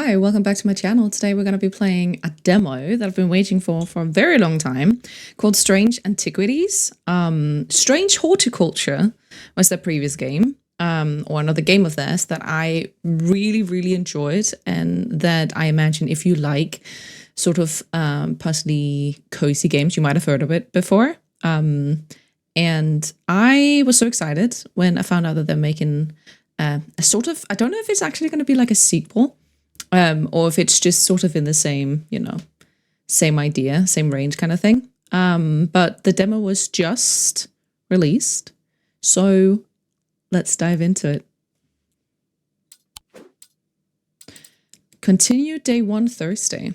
Hi, welcome back to my channel. Today we're going to be playing a demo that I've been waiting for a very long time called Strange Antiquities. Strange Horticulture was their previous game, or another game of theirs that I really enjoyed, and that I imagine if you like sort of personally cozy games, you might have heard of it before. And I was so excited when I found out that they're making a sort of, I don't know if it's actually going to be like a sequel, or if it's just sort of in the same, you know, same idea, same range kind of thing. But the demo was just released, so let's dive into it. Continue day 1 Thursday.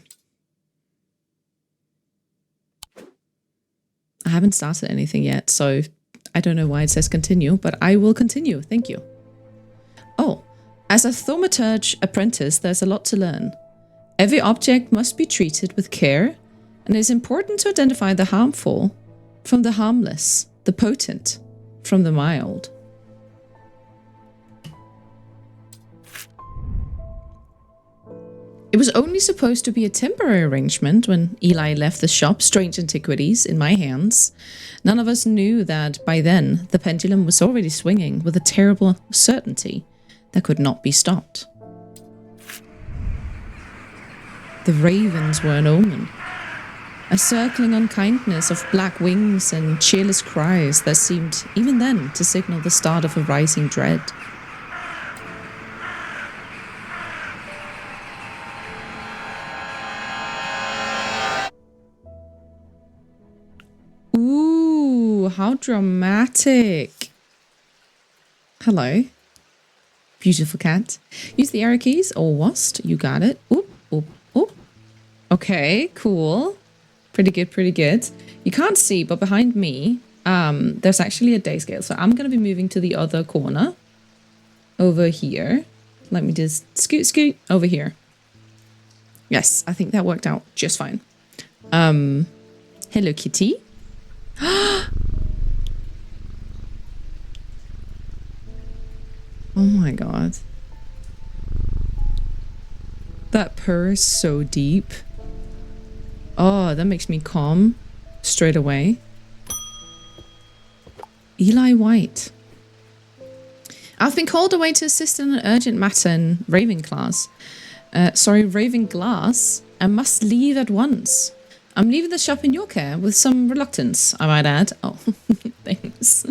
I haven't started anything yet, so I don't know why it says continue, but I will continue. Thank you. Oh, as a thaumaturge apprentice, there's a lot to learn. Every object must be treated with care, and it is important to identify the harmful from the harmless, the potent from the mild. It was only supposed to be a temporary arrangement when Eli left the shop Strange Antiquities in my hands. None of us knew that by then the pendulum was already swinging with a terrible certainty that could not be stopped. The ravens were an omen, a circling unkindness of black wings and cheerless cries that seemed even then to signal the start of a rising dread. Ooh, how dramatic. Hello. Beautiful cat. Use the arrow keys or WASD. You got it. Oop, oop, oop. Okay, cool. Pretty good, pretty good. You can't see, but behind me, there's actually a day scale. So I'm going to be moving to the other corner. Over here. Let me just scoot over here. Yes, I think that worked out just fine. Hello, kitty. Oh my god. That purr is so deep. Oh, that makes me calm straight away. Eli White. I've been called away to assist in an urgent matter in Ravenglass, and must leave at once. I'm leaving the shop in your care with some reluctance, I might add. Oh, thanks.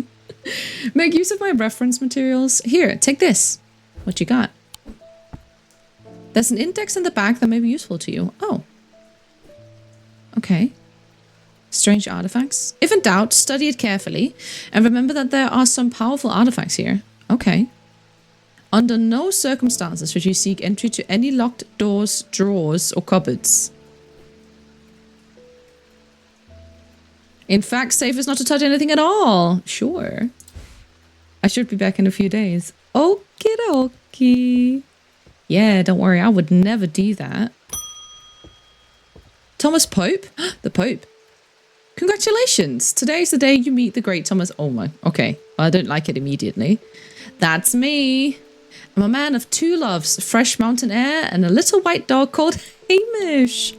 Make use of my reference materials. Here, take this. What you got? There's an index in the back that may be useful to you. Oh. Okay. Strange artifacts. If in doubt, study it carefully. And remember that there are some powerful artifacts here. Okay. Under no circumstances should you seek entry to any locked doors, drawers, or cupboards. In fact, safe is not to touch anything at all. Sure. I should be back in a few days. Okie dokie. Yeah, don't worry. I would never do that. Thomas Pope? The Pope. Congratulations. Today's the day you meet the great Thomas. Oh my. Okay. Well, I don't like it immediately. That's me. I'm a man of two loves, fresh mountain air and a little white dog called Hamish.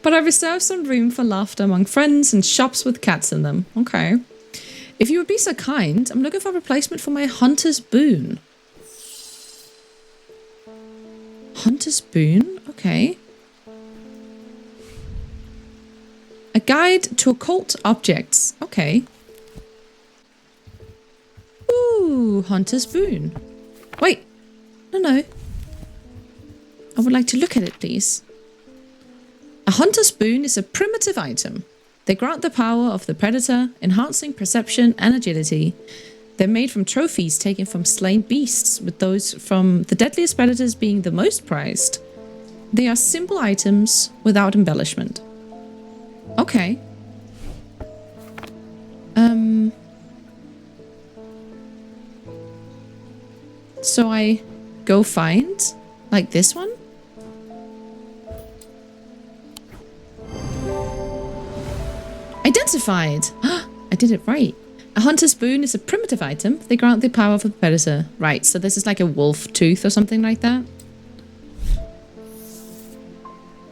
But I reserve some room for laughter among friends and shops with cats in them. Okay. If you would be so kind, I'm looking for a replacement for my Hunter's Boon. Hunter's Boon? Okay. A guide to occult objects. Okay. Ooh, Hunter's Boon. Wait. No. I would like to look at it, please. A Hunter's Boon is a primitive item. They grant the power of the predator, enhancing perception and agility. They're made from trophies taken from slain beasts, with those from the deadliest predators being the most prized. They are simple items without embellishment. Okay. So I go find, like this one? Identified! I did it right. A Hunter's Boon is a primitive item. They grant the power of the predator. Right, so this is like a wolf tooth or something like that.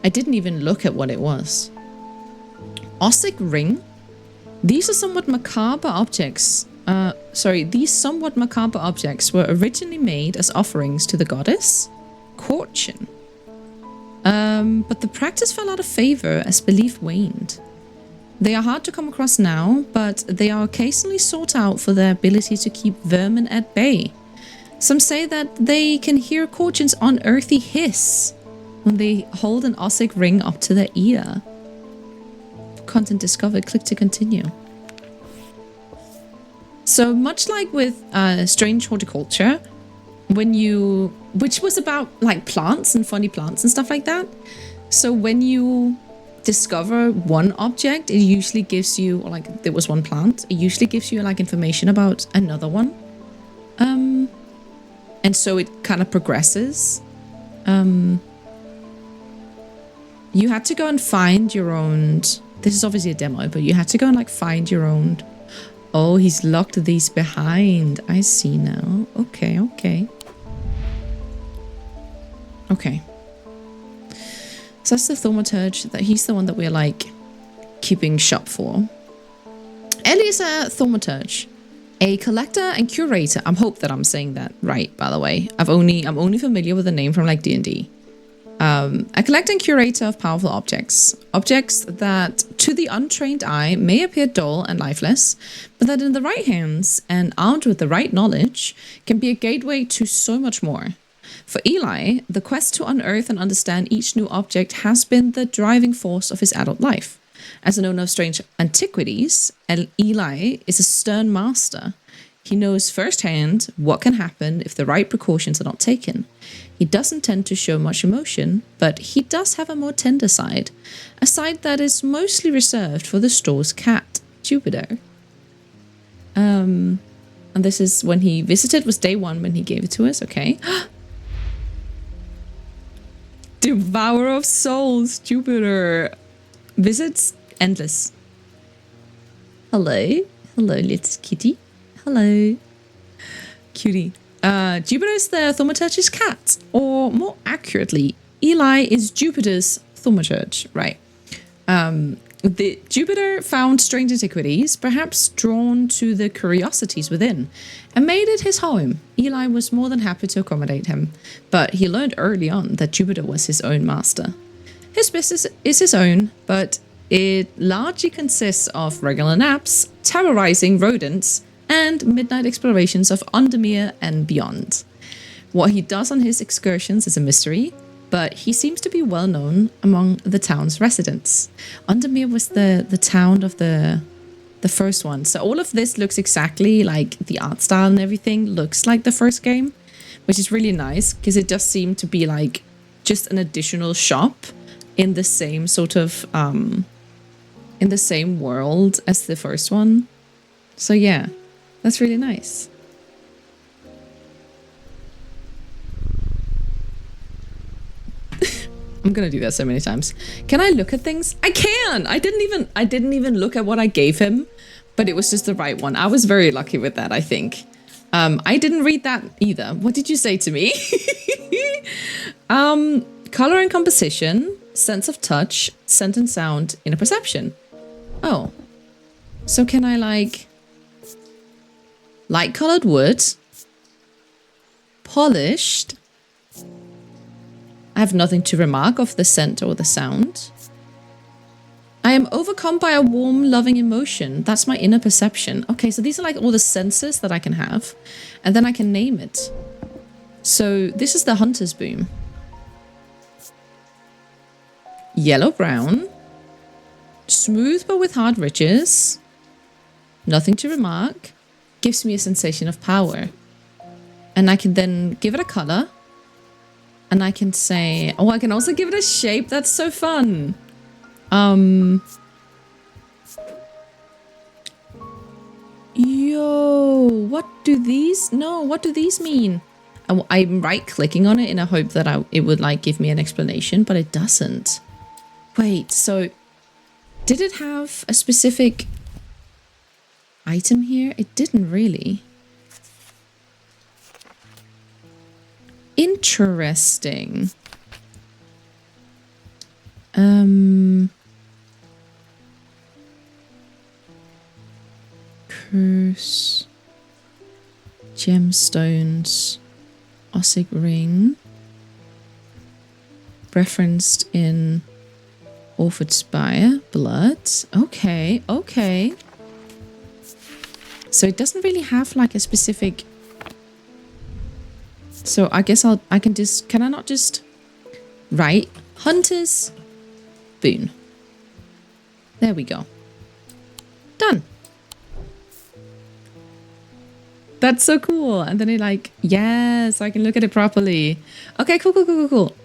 I didn't even look at what it was. Ossic ring. These are somewhat macabre objects. These somewhat macabre objects were originally made as offerings to the goddess Fortune. But the practice fell out of favor as belief waned. They are hard to come across now, but they are occasionally sought out for their ability to keep vermin at bay. Some say that they can hear Fortune's unearthly hiss when they hold an Ossic ring up to their ear. Content discovered. Click to continue. So much like with Strange Horticulture, which was about like plants and funny plants and stuff like that. So when you discover one object, it usually gives you, or like there was one plant, it usually gives you like information about another one. And so it kind of progresses. You had to go and find your own. This is obviously a demo, but you had to go and like find your own. Oh, he's locked these behind. I see now. Okay, okay. Okay. So that's the thaumaturge. He's the one that we're like keeping shop for. Ellie is a thaumaturge, a collector and curator. I hope that I'm saying that right, by the way. I'm only familiar with the name from like D&D. A collector and curator of powerful objects. Objects that, to the untrained eye, may appear dull and lifeless, but that in the right hands and armed with the right knowledge, can be a gateway to so much more. For Eli, the quest to unearth and understand each new object has been the driving force of his adult life. As an owner of Strange Antiquities, Eli is a stern master. He knows firsthand what can happen if the right precautions are not taken. He doesn't tend to show much emotion, but he does have a more tender side. A side that is mostly reserved for the store's cat, Jupiter. And this is when he visited, was day one when he gave it to us, okay. Devourer of souls, Jupiter. Visits endless. Hello. Hello, little kitty. Hello. Cutie. Jupiter is the thaumaturge's cat, or more accurately, Eli is Jupiter's thaumaturge, right? The Jupiter found strange antiquities, perhaps drawn to the curiosities within, and made it his home. Eli was more than happy to accommodate him, but he learned early on that Jupiter was his own master. His business is his own, but it largely consists of regular naps, terrorizing rodents, and midnight explorations of Undermere and beyond. What he does on his excursions is a mystery, but he seems to be well known among the town's residents. Undermere was the town of the first one, so all of this looks exactly like the art style and everything looks like the first game, which is really nice because it does seem to be like just an additional shop in the same sort of in the same world as the first one. So yeah. That's really nice. I'm gonna do that so many times. Can I look at things? I can! I didn't even look at what I gave him, but it was just the right one. I was very lucky with that, I think. I didn't read that either. What did you say to me? Color and composition, sense of touch, scent and sound, inner perception. Oh. So can I like... light-colored wood, polished. I have nothing to remark of the scent or the sound. I am overcome by a warm, loving emotion. That's my inner perception. Okay, so these are like all the senses that I can have, and then I can name it. So this is the hunter's boom. Yellow-brown. Smooth but with hard ridges. Nothing to remark. Gives me a sensation of power, and I can then give it a color, and I can say, oh, I can also give it a shape. That's so fun. Yo, what do these mean? I'm right clicking on it in a hope that it would like give me an explanation, but it doesn't. Wait, so did it have a specific item here? It didn't really. Interesting. Curse. Gemstones. Ossic ring. Referenced in Orford Spire. Blood. Okay, okay. So it doesn't really have like a specific... So I guess I can just... Can I not just... Right. Hunter's boon. There we go. Done. That's so cool. And then it like... Yes, I can look at it properly. Okay, cool, cool, cool, cool,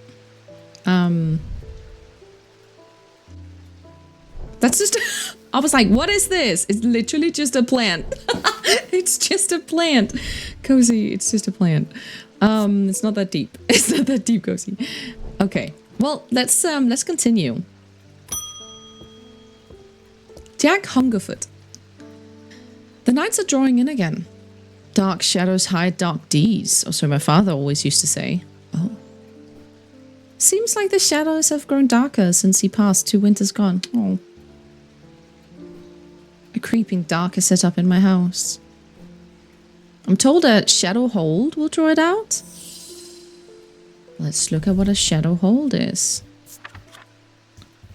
cool. That's just... I was like, what is this? It's literally just a plant. It's just a plant. Cozy, it's just a plant. It's not that deep. It's not that deep, Cozy. Okay. Well, let's continue. Jack Hungerfoot. The nights are drawing in again. Dark shadows hide dark deeds, or so my father always used to say. Oh. Seems like the shadows have grown darker since he passed 2 winters gone. Oh. A creeping dark is set up in my house. I'm told a shadow hold will draw it out. Let's look at what a shadow hold is.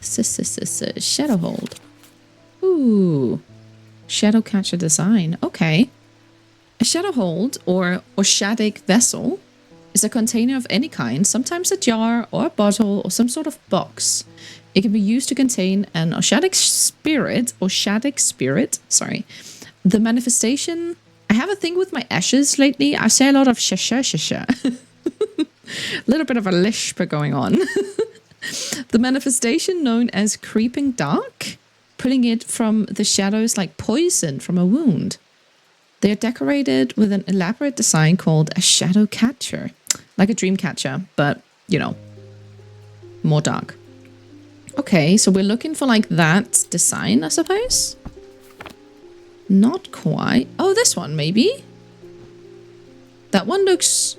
Shadow hold. Ooh. Shadow catcher design. Okay. A shadow hold or shadic vessel is a container of any kind, sometimes a jar or a bottle or some sort of box. It can be used to contain an shadic spirit, sorry. The manifestation... I have a thing with my ashes lately. I say a lot of sha. A little bit of a lisp going on. The manifestation known as creeping dark, pulling it from the shadows like poison from a wound. They are decorated with an elaborate design called a shadow catcher, like a dream catcher, but, you know, more dark. Okay, so we're looking for like that design, I suppose. Not quite. Oh, this one, maybe? That one looks...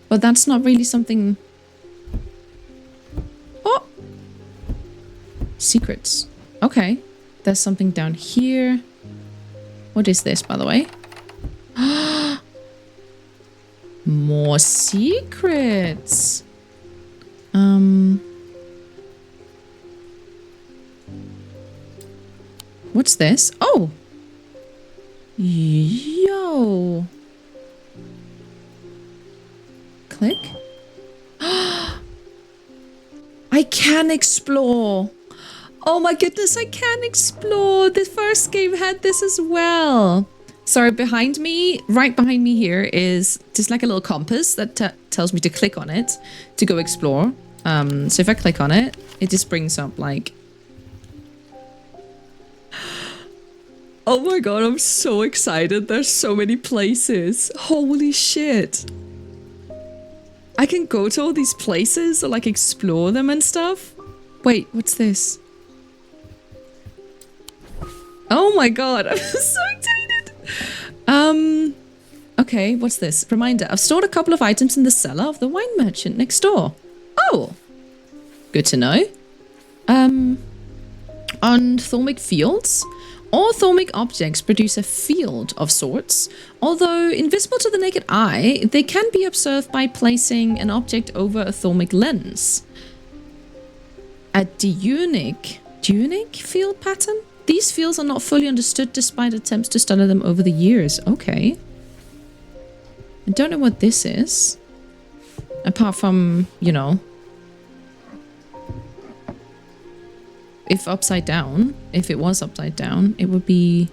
But that's not really something... Oh! Secrets. Okay. There's something down here. What is this, by the way? More secrets. What's this? Oh! Yo! Click. I can explore. Oh my goodness, I can explore. The first game had this as well. Sorry, behind me, right behind me here is just like a little compass that tells me to click on it to go explore. So if I click on it, it just brings up like... Oh my god, I'm so excited. There's so many places. Holy shit. I can go to all these places or like explore them and stuff. Wait, what's this? Oh my god, I'm so excited. Okay, what's this? Reminder, I've stored a couple of items in the cellar of the wine merchant next door. Oh, good to know. On Thormic fields, all Thormic objects produce a field of sorts. Although invisible to the naked eye, they can be observed by placing an object over a Thormic lens. A Diunic field pattern? These fields are not fully understood despite attempts to study them over the years. Okay. I don't know what this is. Apart from, you know... If upside down, if it was upside down, it would be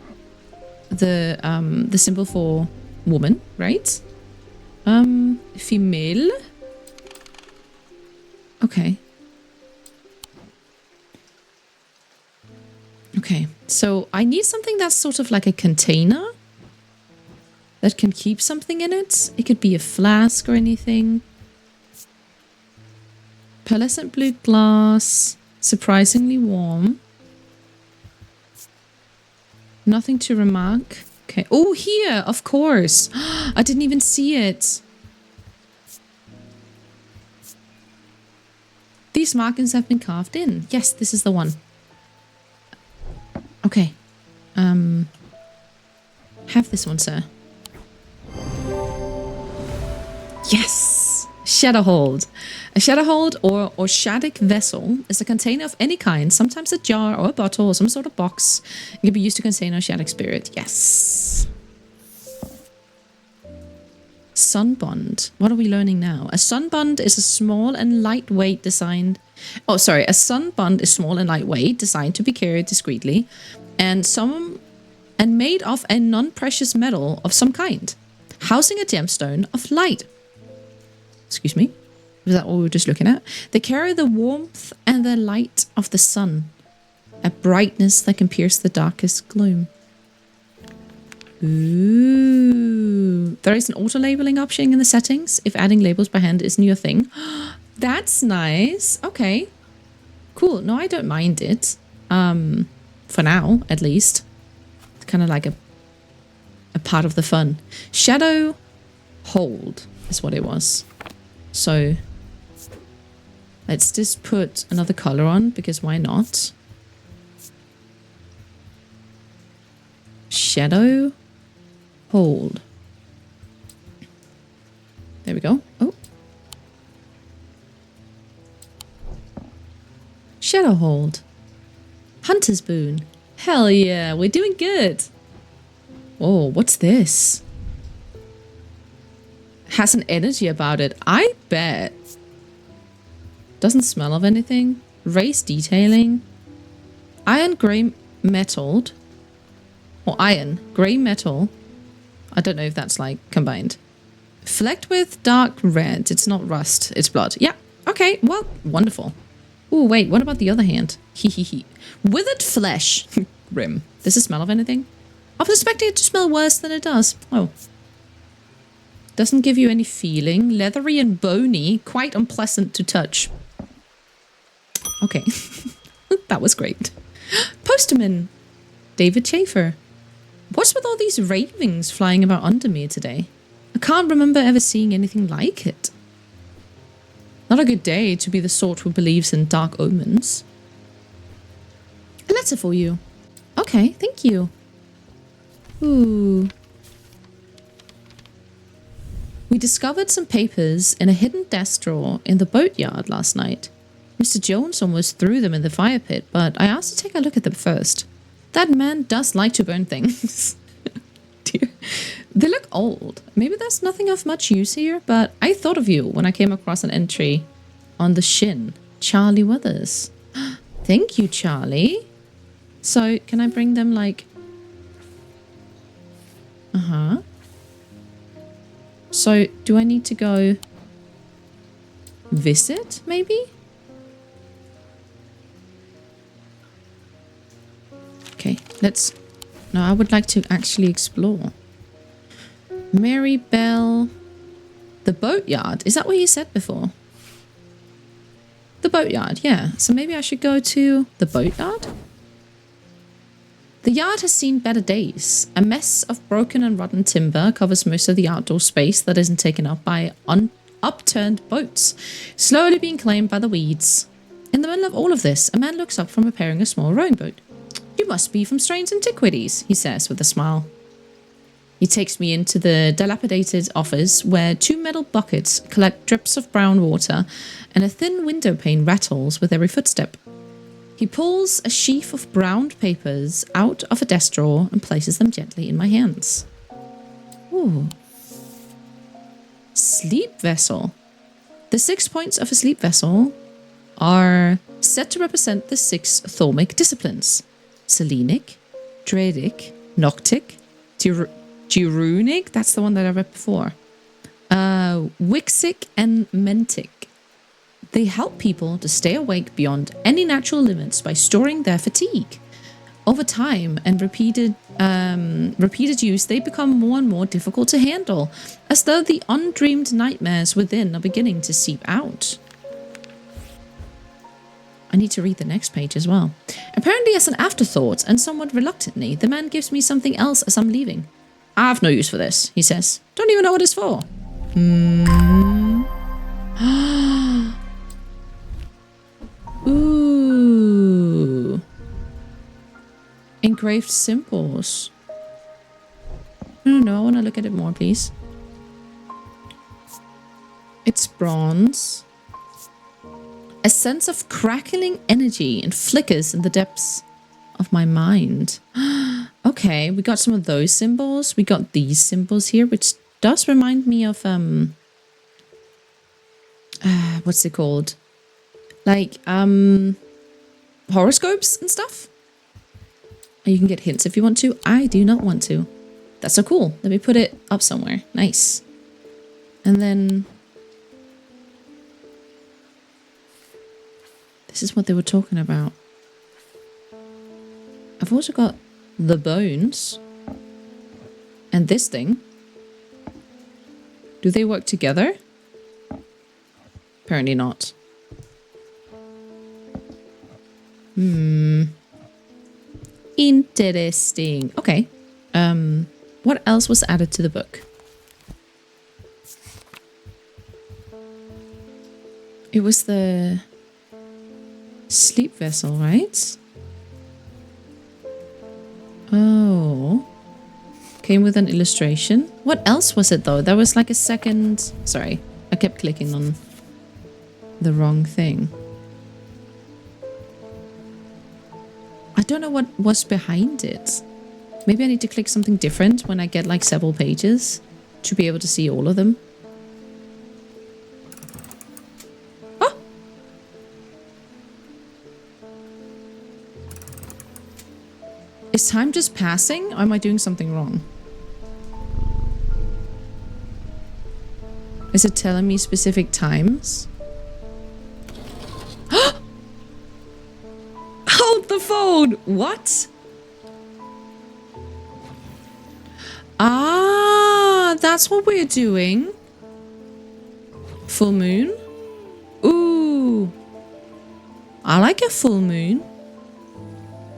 the symbol for woman, right? Female. Okay. Okay, so I need something that's sort of like a container that can keep something in it. It could be a flask or anything. Pearlescent blue glass. Surprisingly warm. Nothing to remark. Okay. Oh, here, of course. I didn't even see it. These markings have been carved in. Yes, this is the one. Okay. Have this one, sir. Yes! Shadowhold. A shadowhold or shadic vessel is a container of any kind, sometimes a jar or a bottle or some sort of box. It can be used to contain a shadic spirit. Yes. Sunbond. What are we learning now? A sunbond is a small and lightweight designed... Oh, sorry. A sunbond is small and lightweight, designed to be carried discreetly, and made of a non-precious metal of some kind, housing a gemstone of light. Excuse me? Was that what we were just looking at? They carry the warmth and the light of the sun, a brightness that can pierce the darkest gloom. Ooh. There is an auto-labeling option in the settings if adding labels by hand isn't your thing. That's nice. Okay. Cool. No, I don't mind it. For now, at least. It's kind of like a part of the fun. Shadow hold is what it was. So let's just put another color on, because why not? Shadow hold. There we go. Oh. Shadow hold. Hunter's boon. Hell yeah, we're doing good. Oh, what's this? Has an energy about it. I bet. Doesn't smell of anything. Race detailing. Iron grey metalled. Or iron grey metal. I don't know if that's like combined. Flecked with dark red. It's not rust. It's blood. Yeah. Okay. Well, wonderful. Oh, wait. What about the other hand? Hee. Withered flesh. Grim. Does it smell of anything? I was expecting it to smell worse than it does. Oh. Doesn't give you any feeling. Leathery and bony. Quite unpleasant to touch. Okay. That was great. Postman. David Schaefer. What's with all these ravings flying about under me today? I can't remember ever seeing anything like it. Not a good day to be the sort who believes in dark omens. A letter for you. Okay, thank you. Ooh. We discovered some papers in a hidden desk drawer in the boatyard last night. Mr. Jones almost threw them in the fire pit, but I asked to take a look at them first. That man does like to burn things. Dear. They look old. Maybe there's nothing of much use here, but I thought of you when I came across an entry on the shin. Charlie Weathers. Thank you, Charlie. So, can I bring them like... Uh-huh. So, do I need to go visit, maybe? Okay, let's... No, I would like to actually explore. Mary Bell... The boatyard. Is that what you said before? The boatyard, yeah. So maybe I should go to the boatyard? The yard has seen better days. A mess of broken and rotten timber covers most of the outdoor space that isn't taken up by upturned boats, slowly being claimed by the weeds. In the middle of all of this, a man looks up from repairing a small rowing boat. You must be from Strange Antiquities, he says with a smile. He takes me into the dilapidated office where 2 metal buckets collect drips of brown water and a thin window pane rattles with every footstep. He pulls a sheaf of browned papers out of a desk drawer and places them gently in my hands. Ooh. Sleep vessel. The 6 points of a sleep vessel are set to represent the 6 Thormic disciplines. Selenic, Dradic, Noctic, Girunic, that's the one that I read before. Wixic and Mentic. They help people to stay awake beyond any natural limits by storing their fatigue. Over time and repeated use, they become more and more difficult to handle, as though the undreamed nightmares within are beginning to seep out. I need to read the next page as well. Apparently as an afterthought and somewhat reluctantly, the man gives me something else as I'm leaving. I have no use for this, he says. Don't even know what it's for. Engraved symbols. No, I want to look at it more, please. It's bronze. A sense of crackling energy and flickers in the depths of my mind. Okay, we got some of those symbols. We got these symbols here, which does remind me of what's it called? Like horoscopes and stuff. You can get hints if you want to. I do not want to. That's so cool. Let me put it up somewhere. Nice. And then this is what they were talking about. I've also got the bones and this thing. Do they work together? Apparently not. Interesting. Okay. What else was added to the book? It was the sleep vessel, right? Oh. Came with an illustration. What else was it though? There was like a second... Sorry, I kept clicking on the wrong thing. I don't know what was behind it. Maybe I need to click something different when I get like several pages to be able to see all of them. Oh! Is time just passing or am I doing something wrong? Is it telling me specific times? Hold the phone! What? Ah, that's what we're doing. Full moon? Ooh. I like a full moon.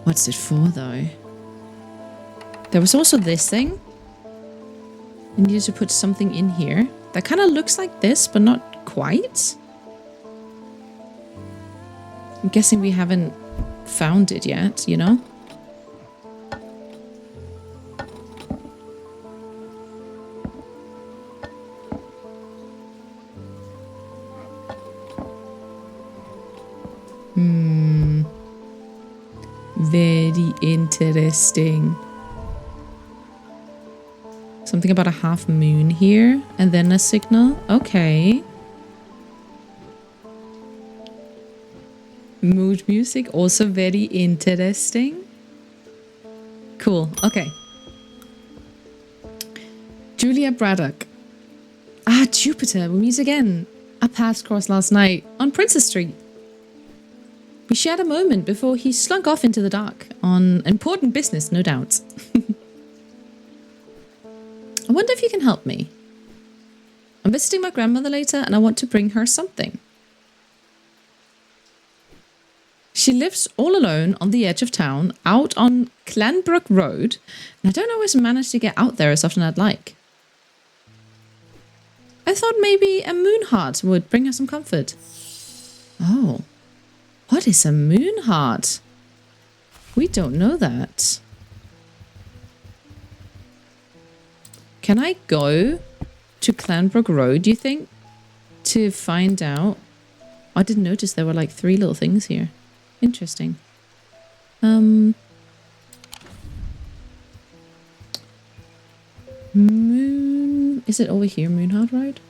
What's it for though? There was also this thing. I needed to put something in here. That kind of looks like this, but not quite. I'm guessing we haven't found it yet, you know? Very interesting. Something about a half moon here, and then a signal. Okay. Mood music, also very interesting. Cool, okay. Julia Braddock. Ah, Jupiter, we meet again. Our paths crossed last night on Princess Street. We shared a moment before he slunk off into the dark on important business, no doubt. I wonder if you can help me. I'm visiting my grandmother later and I want to bring her something. She lives all alone on the edge of town, out on Clanbrook Road, and I don't always manage to get out there as often as I'd like. I thought maybe a moon heart would bring her some comfort. Oh, what is a moon heart? We don't know that. Can I go to Clanbrook Road, do you think, to find out? I didn't notice there were like 3 little things here. Interesting. Moon... Is it over here, Moonheart Road?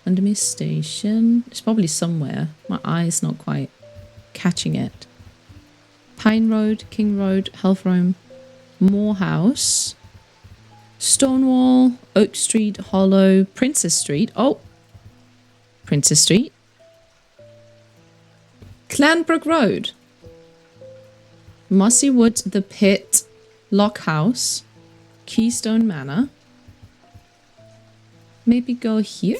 Undermere Station. It's probably somewhere. My eye's not quite catching it. Pine Road, King Road, Healthrome, Morehouse, Stonewall, Oak Street, Hollow, Princess Street. Oh! Princess Street. Clanbrook Road. Mossy Wood, The Pit, Lock House, Keystone Manor. Maybe go here?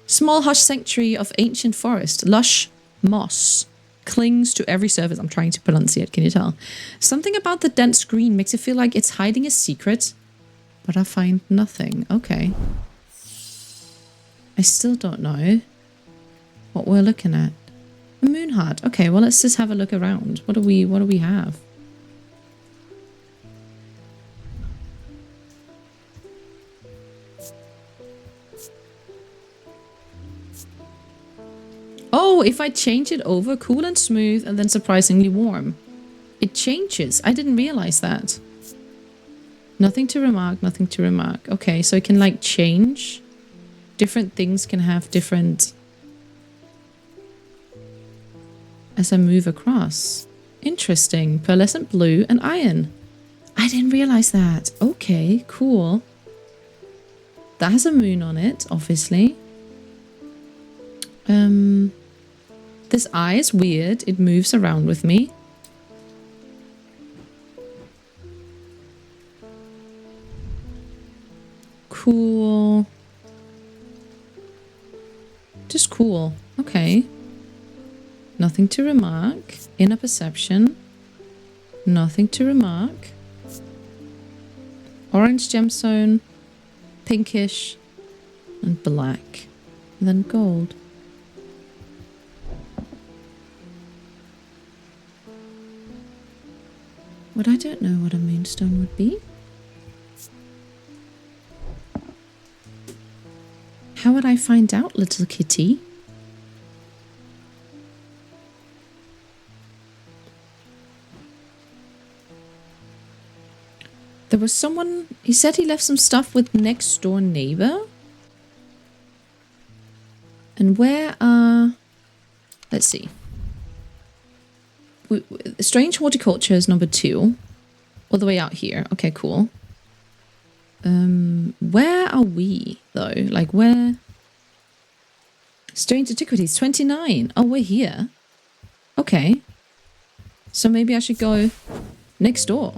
Small hush sanctuary of ancient forest. Lush moss clings to every surface. I'm trying to pronunciate, can you tell? Something about the dense green makes it feel like it's hiding a secret, but I find nothing. Okay. I still don't know what we're looking at. A moon heart. Okay, well, let's just have a look around. What do we have? Oh, if I change it over, cool and smooth, and then surprisingly warm. It changes. I didn't realize that. Nothing to remark, nothing to remark. Okay, so it can like change. Different things can have different... as I move across. Interesting. Pearlescent blue and iron. I didn't realize that. Okay, cool. That has a moon on it, obviously. This eye is weird. It moves around with me. Cool. Just cool. Okay. Nothing to remark. Inner perception. Nothing to remark. Orange gemstone. Pinkish. And black. And then gold. But I don't know what a moonstone would be. How would I find out, little kitty? There was someone... He said he left some stuff with next door neighbor. And where are... Let's see. Strange Horticulture is number 2. All the way out here. Okay, cool. Where are we, though? Like, where? Strange Antiquities, 29. Oh, we're here. Okay. So maybe I should go next door.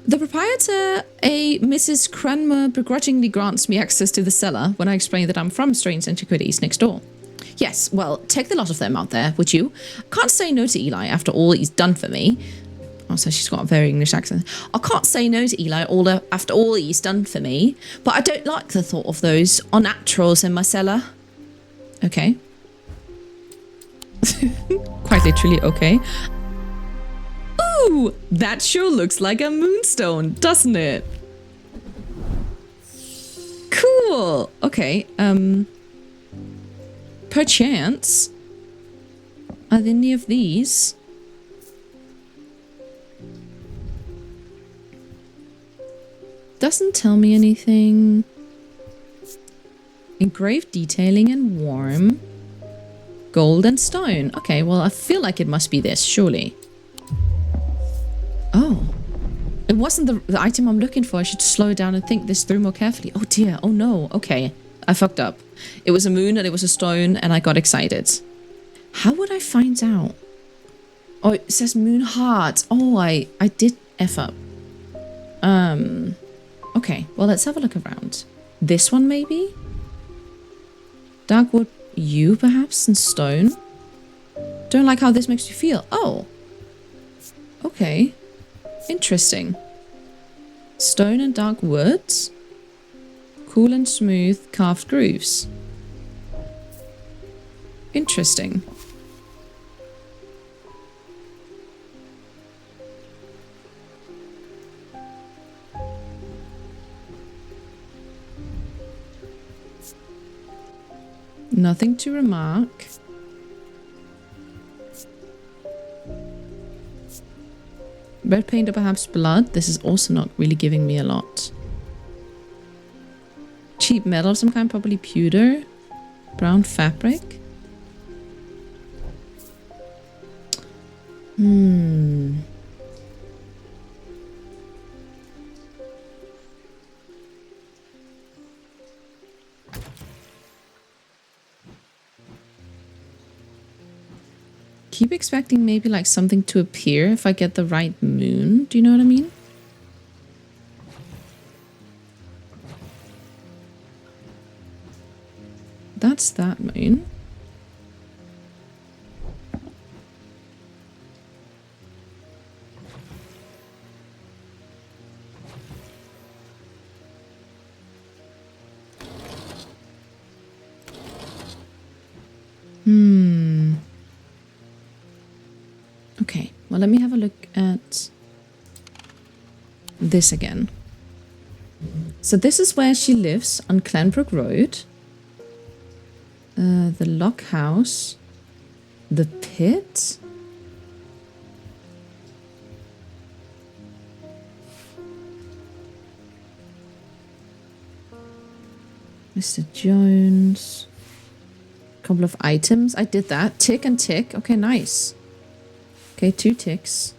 The proprietor, a Mrs. Cranmer, begrudgingly grants me access to the cellar when I explain that I'm from Strange Antiquities next door. Yes, well, take the lot of them out there, would you? Can't say no to Eli after all he's done for me. Also, she's got a very English accent. I can't say no to Eli after all he's done for me, but I don't like the thought of those unnaturals in my cellar. Okay. Quite literally, okay. Ooh, that sure looks like a moonstone, doesn't it? Cool. Okay, perchance, are there any of these? Doesn't tell me anything. Engraved detailing and warm. Gold and stone. Okay, well, I feel like it must be this, surely. Oh. It wasn't the item I'm looking for. I should slow down and think this through more carefully. Oh dear. Oh no. Okay. I fucked up. It was a moon and it was a stone and I got excited. How would I find out? Oh, it says moon heart. Oh, I did F up. Okay, well, let's have a look around. This one, maybe? Dark wood, yew, perhaps, and stone. Don't like how this makes you feel. Oh. Okay. Interesting. Stone and dark woods. Cool and smooth carved grooves. Interesting. Nothing to remark. Red paint or perhaps blood. This is also not really giving me a lot. Cheap metal of some kind, probably pewter. Brown fabric. Keep expecting maybe like something to appear if I get the right moon. Do you know what I mean? That's that moon. Well, let me have a look at this again. So this is where she lives on Clanbrook Road. The lock house. The pit. Mr. Jones. Couple of items. I did that. Tick and tick. Okay, nice. Okay, 2 ticks.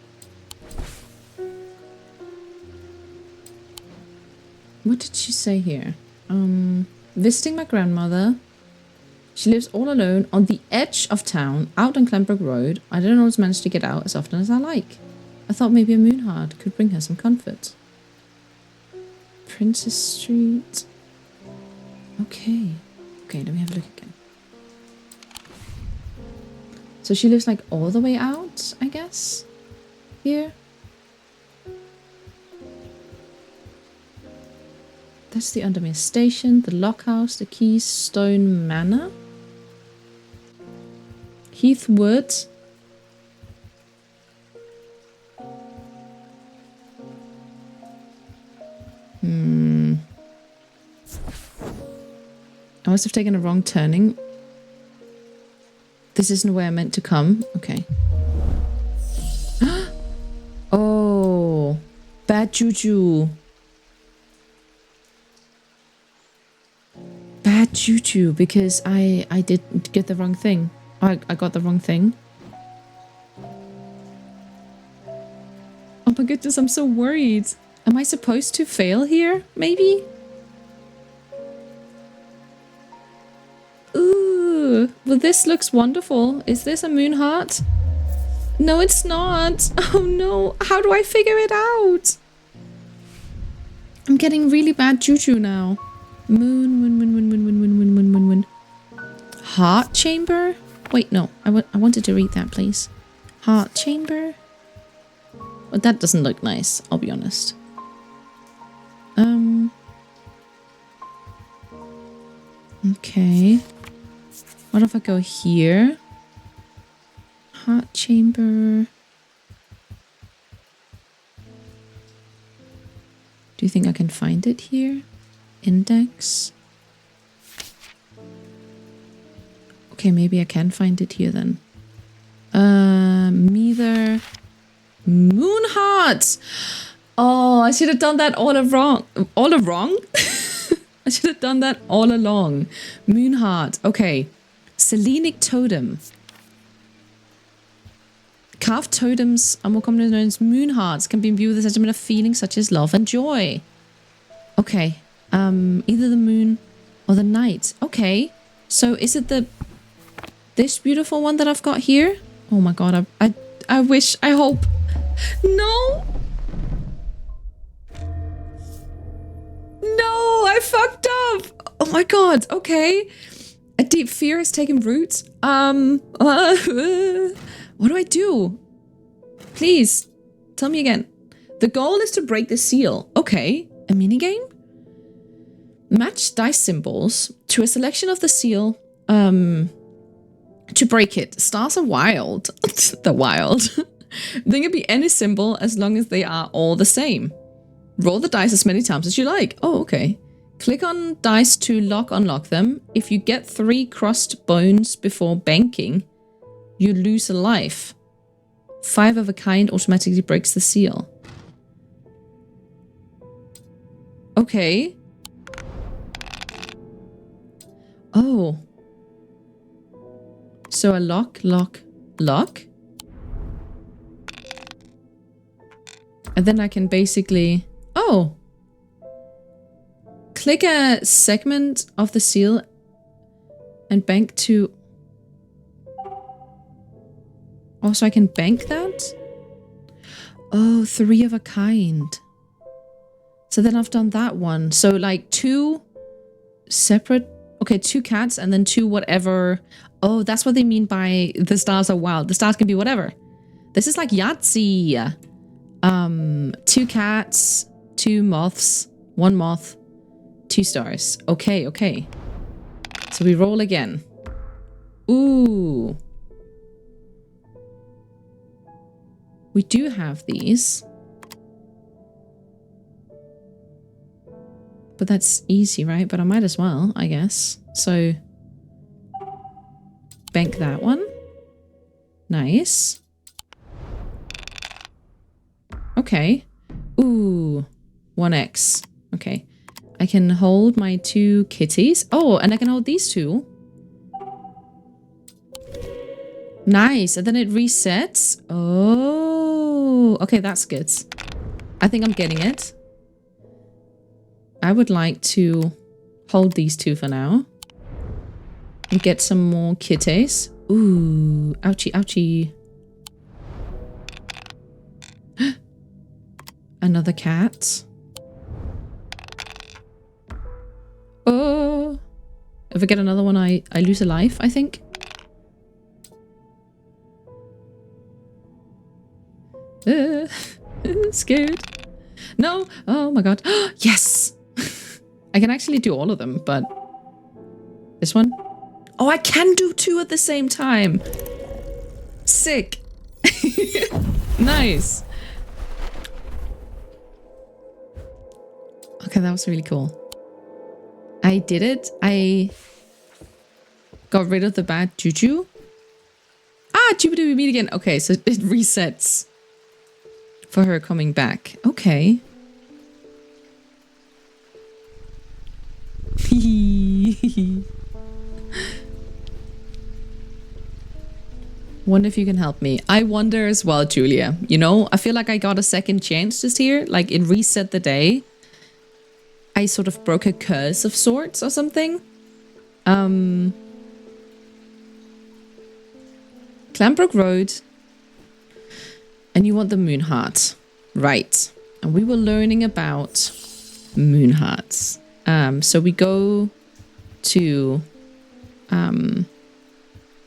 What did she say here? Visiting my grandmother. She lives all alone on the edge of town, out on Clanbrook Road. I don't always manage to get out as often as I like. I thought maybe a moonheart could bring her some comfort. Princess Street. Okay. Okay, let me have a look again. So she lives like all the way out, I guess? Here. That's the Undermere Station, the Lock House, the Keystone Manor. Heathwood. I must have taken a wrong turning. This isn't where I meant to come. Okay. Oh, bad juju. Bad juju because I did get the wrong thing. I got the wrong thing. Oh my goodness, I'm so worried. Am I supposed to fail here? Maybe? Ooh, well this looks wonderful. Is this a moon heart? No, it's not. Oh no, how do I figure it out? I'm getting really bad juju now. Moon. Heart chamber? Wait, no. I wanted to read that, please. Heart chamber? Well, that doesn't look nice, I'll be honest. Okay. What if I go here? Heart chamber. Do you think I can find it here? Index. Okay, maybe I can find it here then. Neither. Moon hearts. Oh, I should have done that all wrong. All wrong? I should have done that all along. Moon heart. Okay. Selenic totem. Carved totems are more commonly known as moon hearts. Can be imbued with a sentiment of feelings such as love and joy. Okay. Either the moon or the night. Okay. So is it this beautiful one that I've got here? Oh my god, I wish, I hope. No! No, I fucked up! Oh my god, okay. A deep fear has taken root. What do I do? Please, tell me again. The goal is to break the seal. Okay, a minigame? Match dice symbols to a selection of the seal, to break it. Stars are wild. They're wild. They can be any symbol as long as they are all the same. Roll the dice as many times as you like. Oh, okay. Click on dice to unlock them. If you get 3 crossed bones before banking, you lose a life. 5 of a kind automatically breaks the seal. Okay. Oh. So a lock. And then I can basically... Oh. Click a segment of the seal and bank to... Oh, so I can bank that? Oh, 3 of a kind. So then I've done that one. So like 2 separate... Okay, 2 cats and then 2 whatever. Oh, that's what they mean by the stars are wild. The stars can be whatever. This is like Yahtzee. 2 cats, 2 moths, 1 moth, 2 stars. Okay, okay. So we roll again. Ooh. We do have these. But that's easy, right? But I might as well, I guess. So, bank that one. Nice. Okay. Ooh, 1x. Okay. I can hold my 2 kitties. Oh, and I can hold these 2. Nice. And then it resets. Oh, okay, that's good. I think I'm getting it. I would like to hold these 2 for now. And get some more kitties. Ooh, ouchie, ouchie. Another cat. Oh. If I get another one, I lose a life, I think. Scared. No. Oh my god. Yes. I can actually do all of them, but this one. Oh, I can do 2 at the same time. Sick. Nice. Okay, that was really cool. I did it. I got rid of the bad juju. Ah, Jupiter, we meet again. Okay, so it resets for her coming back. Okay. Wonder if you can help me. I wonder as well, Julia. You know, I feel like I got a second chance just here. Like in Reset the Day, I sort of broke a curse of sorts or something. Clambrook Road. And you want the moon heart. Right. And we were learning about moon hearts. So we go to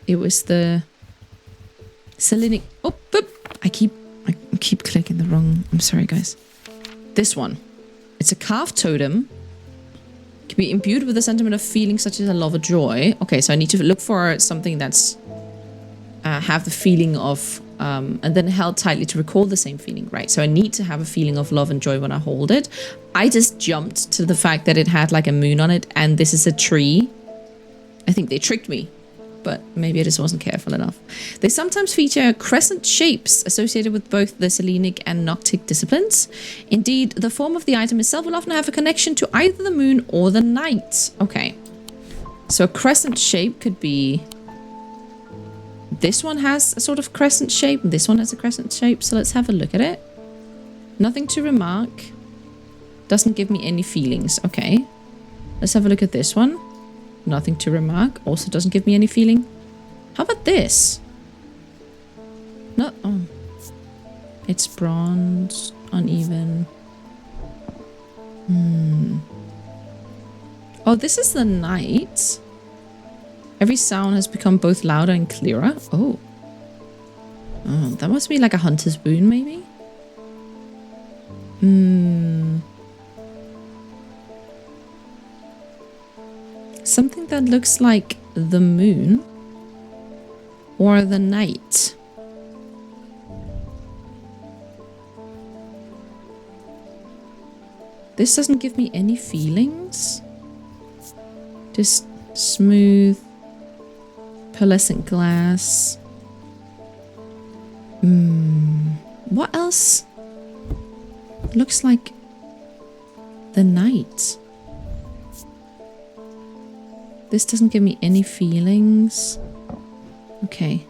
it was the Selenic. Oh, I keep clicking the wrong. I'm sorry, guys. This one. It's a carved totem. Can be imbued with a sentiment of feeling such as a love or joy. Okay, so I need to look for something that's have the feeling of and then held tightly to recall the same feeling, right? So I need to have a feeling of love and joy when I hold it. I just jumped to the fact that it had like a moon on it, and this is a tree. I think they tricked me, but maybe I just wasn't careful enough. They sometimes feature crescent shapes associated with both the Selenic and Noctic disciplines. Indeed, the form of the item itself will often have a connection to either the moon or the night. Okay, so a crescent shape could be... This one has a sort of crescent shape, and this one has a crescent shape, so let's have a look at it. Nothing to remark. Doesn't give me any feelings. Okay, let's have a look at this one. Nothing to remark. Also doesn't give me any feeling. How about this? No. Oh. It's bronze. Uneven. Oh, this is the night. Every sound has become both louder and clearer. Oh. Oh, that must be like a hunter's boon, maybe? Something that looks like the moon or the night. This doesn't give me any feelings. Just smooth, pearlescent glass. What else looks like the night? This doesn't give me any feelings. Okay.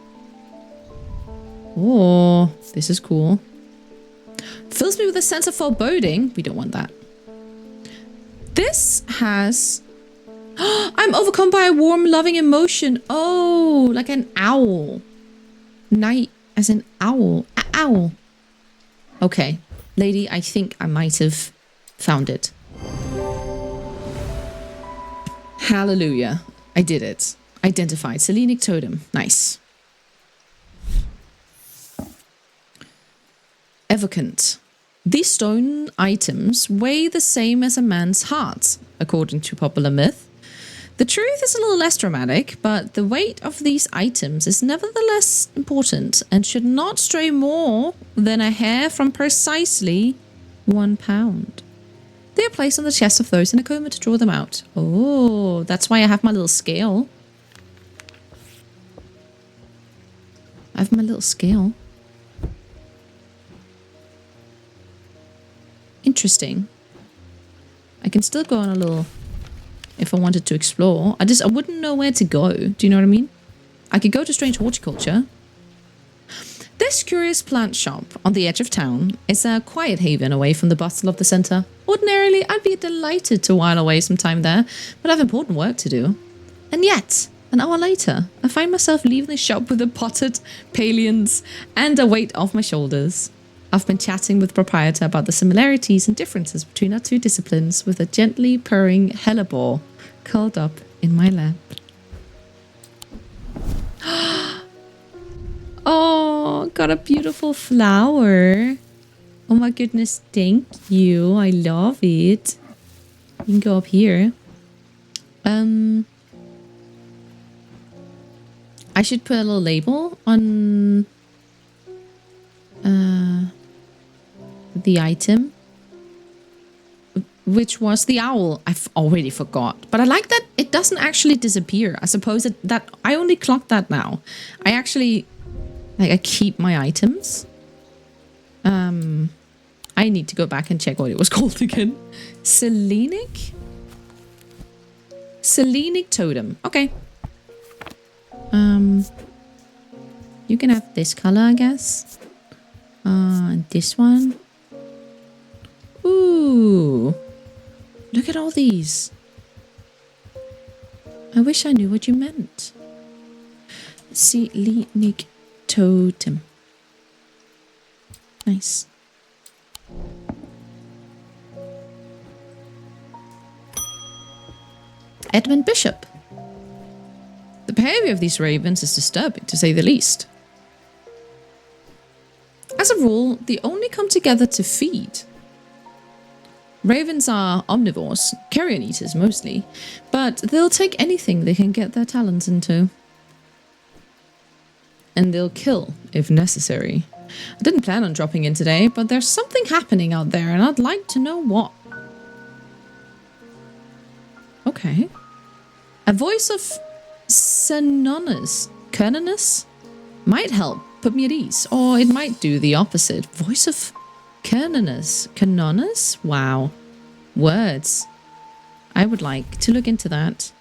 Oh, this is cool. Fills me with a sense of foreboding. We don't want that. This has... I'm overcome by a warm, loving emotion. Oh, like an owl. Night as an owl. Owl. Okay. Lady, I think I might have found it. Hallelujah. I did it. Identified. Selenic totem. Nice. Evocant. These stone items weigh the same as a man's heart, according to popular myth. The truth is a little less dramatic, but the weight of these items is nevertheless important and should not stray more than a hair from precisely 1 pound. They are placed on the chest of those in a coma to draw them out. Oh, that's why I have my little scale. I have my little scale. Interesting. I can still go on a little... if I wanted to explore. I wouldn't know where to go. Do you know what I mean? I could go to Strange Horticulture. This curious plant shop on the edge of town is a quiet haven away from the bustle of the centre. Ordinarily, I'd be delighted to while away some time there, but I have important work to do. And yet, an hour later, I find myself leaving the shop with a potted palliums and a weight off my shoulders. I've been chatting with the proprietor about the similarities and differences between our two disciplines with a gently purring hellebore curled up in my lap. Oh, got a beautiful flower. Oh my goodness, thank you. I love it. You can go up here. I should put a little label on the item, which was the owl. I've already forgot, but I like that it doesn't actually disappear. I suppose that I only clocked that now. I actually I keep my items. I need to go back and check what it was called again. Selenic totem. Okay. You can have this color, I guess. And this one. Ooh. Look at all these. I wish I knew what you meant. Selenic totem. Nice. Edmund Bishop. The behavior of these ravens is disturbing, to say the least. As a rule, they only come together to feed. Ravens are omnivores, carrion eaters mostly, but they'll take anything they can get their talons into. And they'll kill if necessary. I didn't plan on dropping in today, but there's something happening out there and I'd like to know what. Okay. A voice of Cernunnos might help put me at ease, or it might do the opposite. Voice of Cernunnos? Wow. Words. I would like to look into that.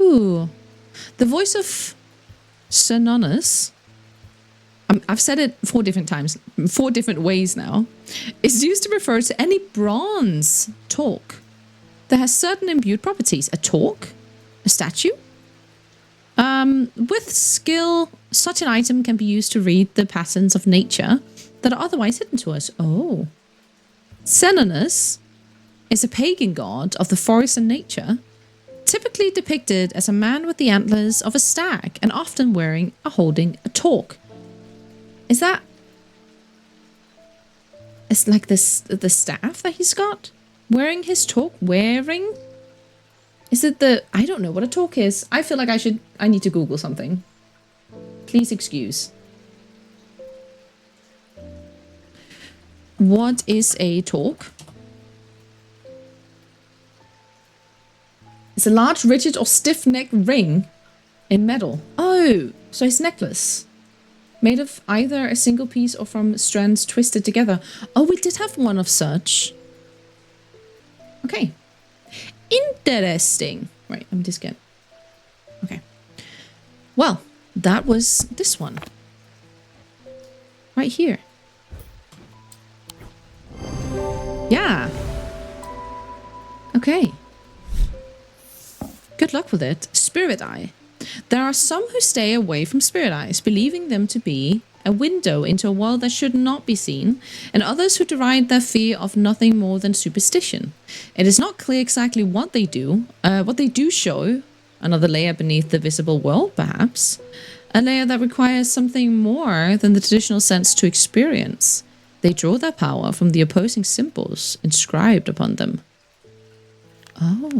Ooh. The voice of Cernunnos, I've said it 4 different times, 4 different ways now, is used to refer to any bronze talk that has certain imbued properties. A talk? A statue? With skill, such an item can be used to read the patterns of nature that are otherwise hidden to us. Oh. Cernunnos is a pagan god of the forest and nature, typically depicted as a man with the antlers of a stag and often wearing or holding a torque. Is that... it's like this, the staff that he's got? Wearing his torque? Wearing? Is it the... I don't know what a torque is. I feel like I need to Google something. Please excuse. What is a torque? It's a large, rigid or stiff neck ring in metal. Oh, so his necklace. Made of either a single piece or from strands twisted together. Oh, we did have one of such. Okay. Interesting. Right, let me just get... okay. Well, that was this one. Right here. Yeah. Okay. Good luck with it. Spirit Eye. There are some who stay away from spirit eyes, believing them to be a window into a world that should not be seen, and others who deride their fear of nothing more than superstition. It is not clear exactly what they do show, another layer beneath the visible world perhaps, a layer that requires something more than the traditional sense to experience. They draw their power from the opposing symbols inscribed upon them. Oh.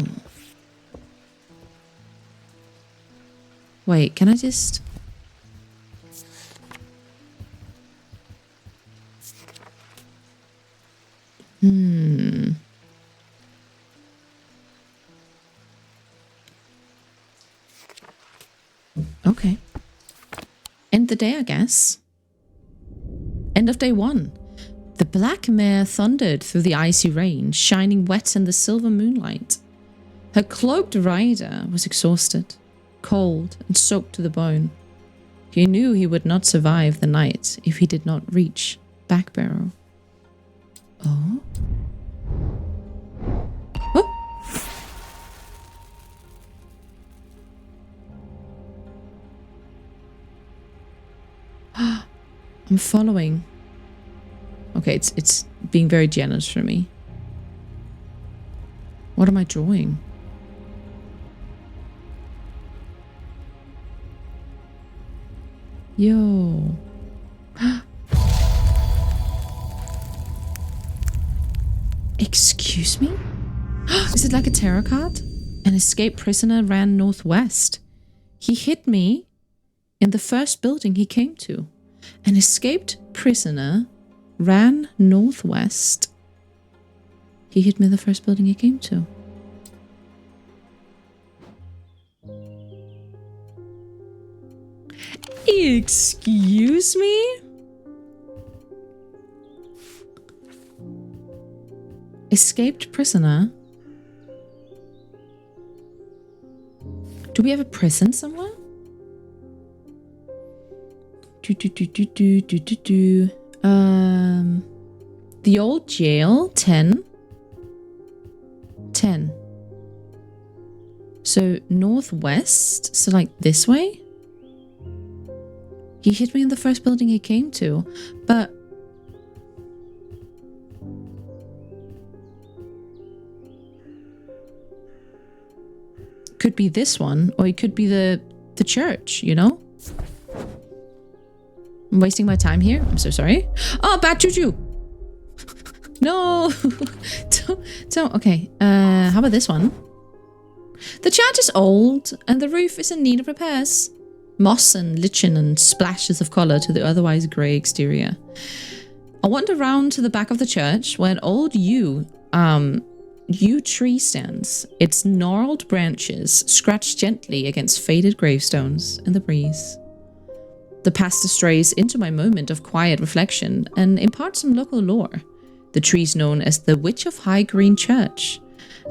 Wait, can I just... Okay. End the day, I guess. End of day 1. The black mare thundered through the icy rain, shining wet in the silver moonlight. Her cloaked rider was exhausted, cold, and soaked to the bone. He knew he would not survive the night if he did not reach Backbarrow. Oh? Oh! I'm following. Okay, it's being very generous for me. What am I drawing? Yo. Excuse me? Is it like a tarot card? An escaped prisoner ran northwest. He hit me in the first building he came to. An escaped prisoner ran northwest. He hit me in the first building he came to. Excuse me? Escaped prisoner? Do we have a prison somewhere? The old jail, 10. 10. So northwest, so like this way? He hit me in the first building he came to, but could be this one, or it could be the church, you know? I'm wasting my time here. I'm so sorry. Oh, bad juju. No. don't. Okay. How about this one? The church is old, and the roof is in need of repairs. Moss and lichen and splashes of colour to the otherwise grey exterior. I wander round to the back of the church where an old yew tree stands. Its gnarled branches scratch gently against faded gravestones in the breeze. The pastor strays into my moment of quiet reflection and imparts some local lore. The tree is known as the Witch of High Green Church,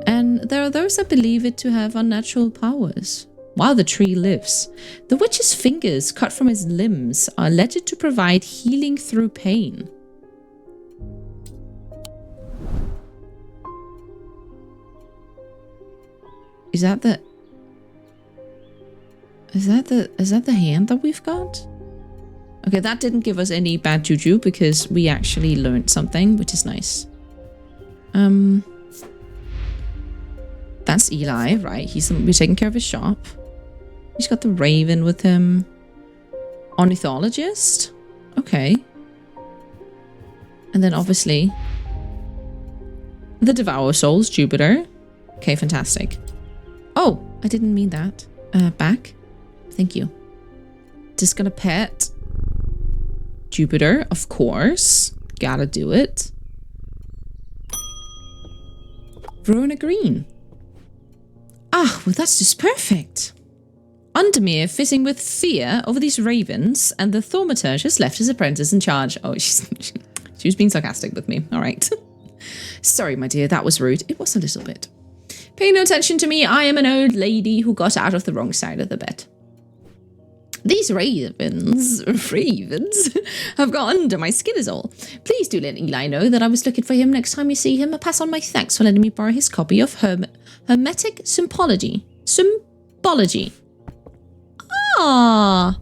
and there are those that believe it to have unnatural powers. While the tree lives, the witch's fingers cut from his limbs are alleged to provide healing through pain. Is that the hand that we've got? Okay, that didn't give us any bad juju because we actually learned something, which is nice. That's Eli, right? We're taking care of his shop. He's got the raven with him. Ornithologist? Okay. And then obviously the Devour Souls, Jupiter. Okay, fantastic. Oh, I didn't mean that. Back. Thank you. Just gonna pet Jupiter, of course. Gotta do it. Verona Green. Ah, well that's just perfect. Undermere fizzing with fear over these ravens, and the thaumaturge has left his apprentice in charge. Oh, she was being sarcastic with me. All right. Sorry, my dear, that was rude. It was a little bit. Pay no attention to me. I am an old lady who got out of the wrong side of the bed. These ravens have got under my skin is all. Please do let Eli know that I was looking for him next time you see him. Pass on my thanks for letting me borrow his copy of Hermetic Symbology. Symbology. Ah.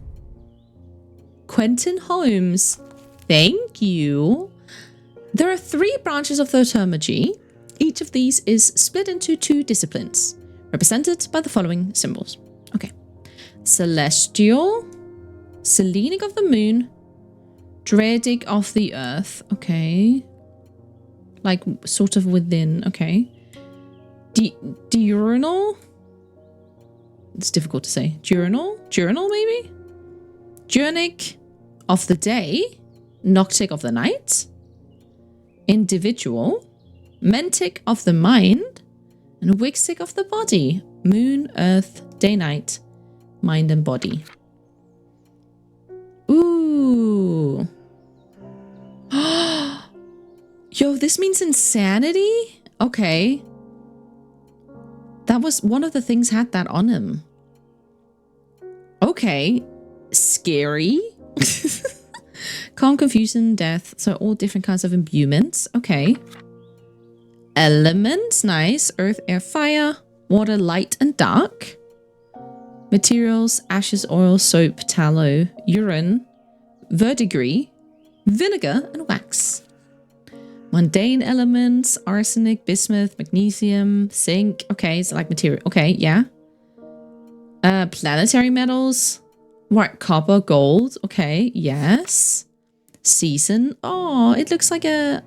Quentin Holmes. Thank you. There are 3 branches of thaumaturgy. Each of these is split into 2 disciplines, represented by the following symbols. Okay. Celestial, Selenic of the moon, Druidic of the earth. Okay. Like sort of within. Okay. Diurnal? It's difficult to say. Journal maybe? Journic of the day, noctic of the night, individual, mentic of the mind, and wixtic of the body. Moon, earth, day, night, mind and body. Ooh. Yo, this means insanity? Okay. That was one of the things had that on him. Okay. Scary. Calm, confusion, death. So all different kinds of imbuements. Okay. Elements. Nice. Earth, air, fire. Water, light and dark. Materials. Ashes, oil, soap, tallow, urine, verdigris, vinegar and wax. Mundane elements, arsenic, bismuth, magnesium, zinc. Okay, it's like material. Okay, yeah. Planetary metals. What? Copper, gold. Okay, yes. Season. Oh, it looks like an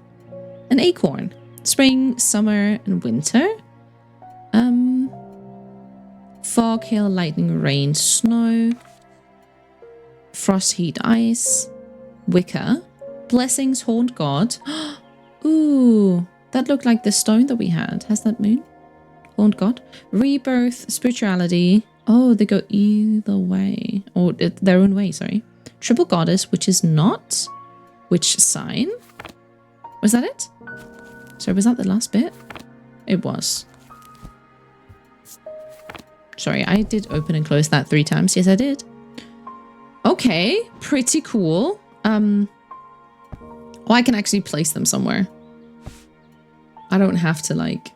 acorn. Spring, summer, and winter. Fog, hail, lightning, rain, snow. Frost, heat, ice. Wicca. Blessings, horned god. Ooh, that looked like the stone that we had. Has that moon? Horned god. Rebirth, spirituality. Oh, they go either way. Or their own way, sorry. Triple goddess, which is not. Which sign? Was that it? Sorry, was that the last bit? It was. Sorry, I did open and close that 3 times. Yes, I did. Okay, pretty cool. Oh, I can actually place them somewhere. I don't have to, like...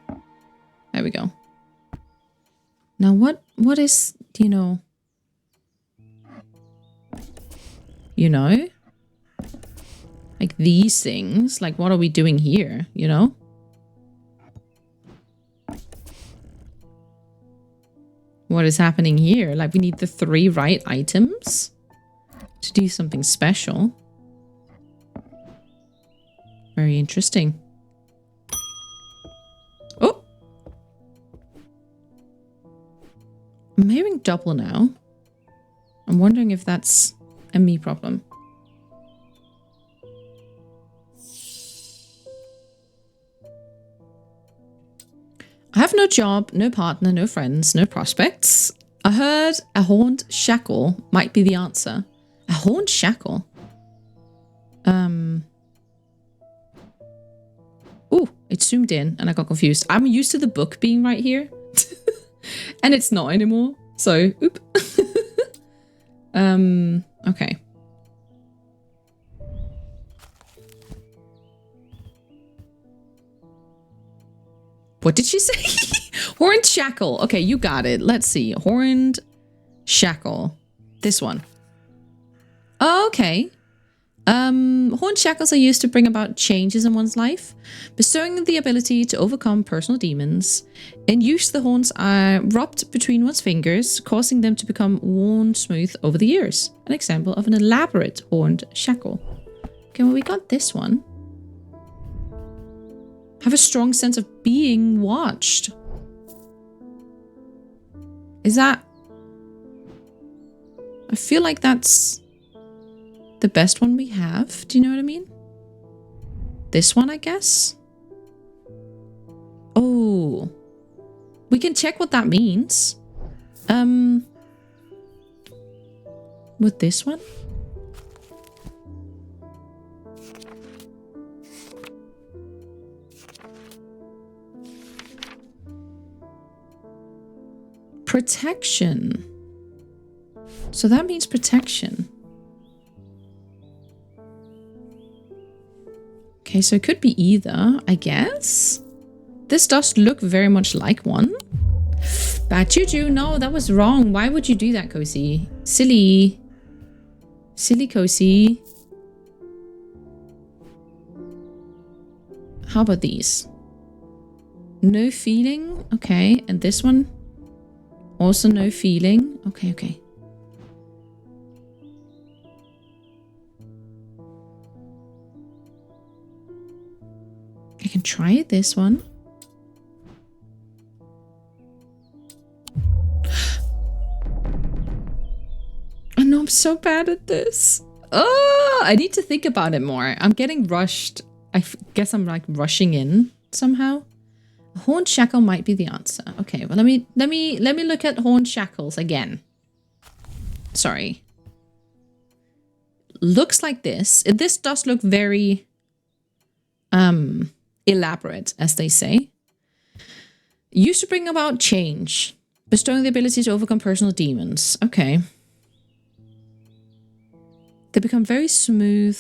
There we go. Now, what is, you know... You know? Like, these things. Like, what are we doing here, you know? What is happening here? Like, we need the 3 right items to do something special. Very interesting. Oh! I'm hearing double now. I'm wondering if that's a me problem. I have no job, no partner, no friends, no prospects. I heard a horned shackle might be the answer. A horned shackle? Oh, it zoomed in and I got confused. I'm used to the book being right here. And it's not anymore. So, oop. Okay. What did she say? Horned shackle. Okay, you got it. Let's see. Horned shackle. This one. Oh, okay. Horned shackles are used to bring about changes in one's life, bestowing the ability to overcome personal demons. In use, the horns are rubbed between one's fingers, causing them to become worn smooth over the years. An example of an elaborate horned shackle. Okay, well, we got this one. Have a strong sense of being watched. Is that... I feel like that's the best one we have. Do you know what I mean? This one, I guess? Oh. We can check what that means. With this one? Protection. So that means protection. Okay, so it could be either, I guess. This does look very much like one. Bad juju. No, that was wrong. Why would you do that, Kosi? Silly. Silly Kosi. How about these? No feeling. Okay, and this one? Also no feeling. Okay, okay. I can try this one. I'm so bad at this. Oh, I need to think about it more. I'm getting rushed. Guess I'm like rushing in somehow. A horned shackle might be the answer. Okay, well let me look at horned shackles again. Sorry. Looks like this. This does look very elaborate, as they say. Used to bring about change, bestowing the ability to overcome personal demons. Okay. They become very smooth.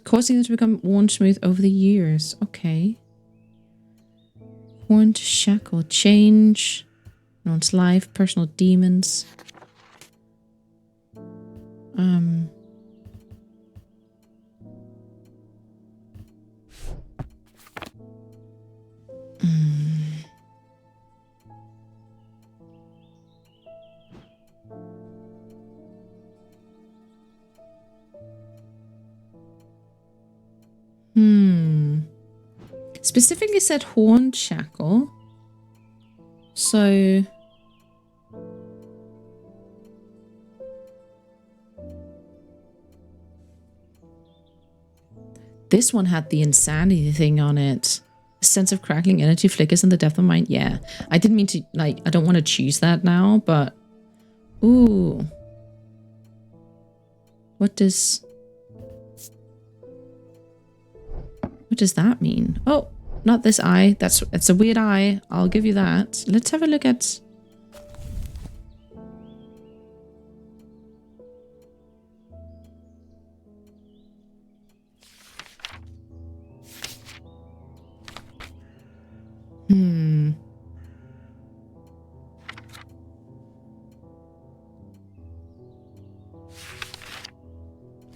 Causing them to become worn smooth over the years. Okay. Horned shackle. Change. One's life. Personal demons. Specifically said horned shackle. So this one had the insanity thing on it. A sense of crackling energy flickers in the depth of mind. Yeah. I didn't mean to, like, I don't want to choose that now, but ooh. What does that mean? Oh, not this eye. It's a weird eye. I'll give you that. Let's have a look at...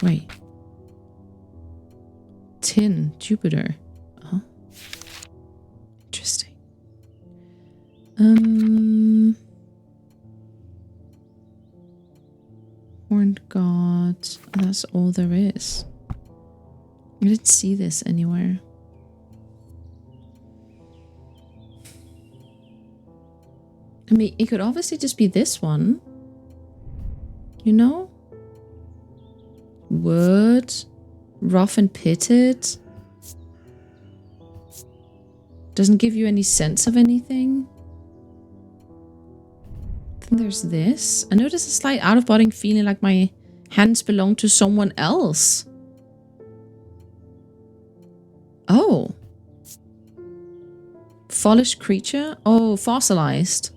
Wait. Tin, Jupiter. Oh. Interesting. Horned god. That's all there is. I didn't see this anywhere. I mean, it could obviously just be this one. You know? Wood. Rough and pitted. Doesn't give you any sense of anything. Then there's this. I notice a slight out-of-body feeling like my hands belong to someone else. Oh. Fallish creature? Oh, fossilized.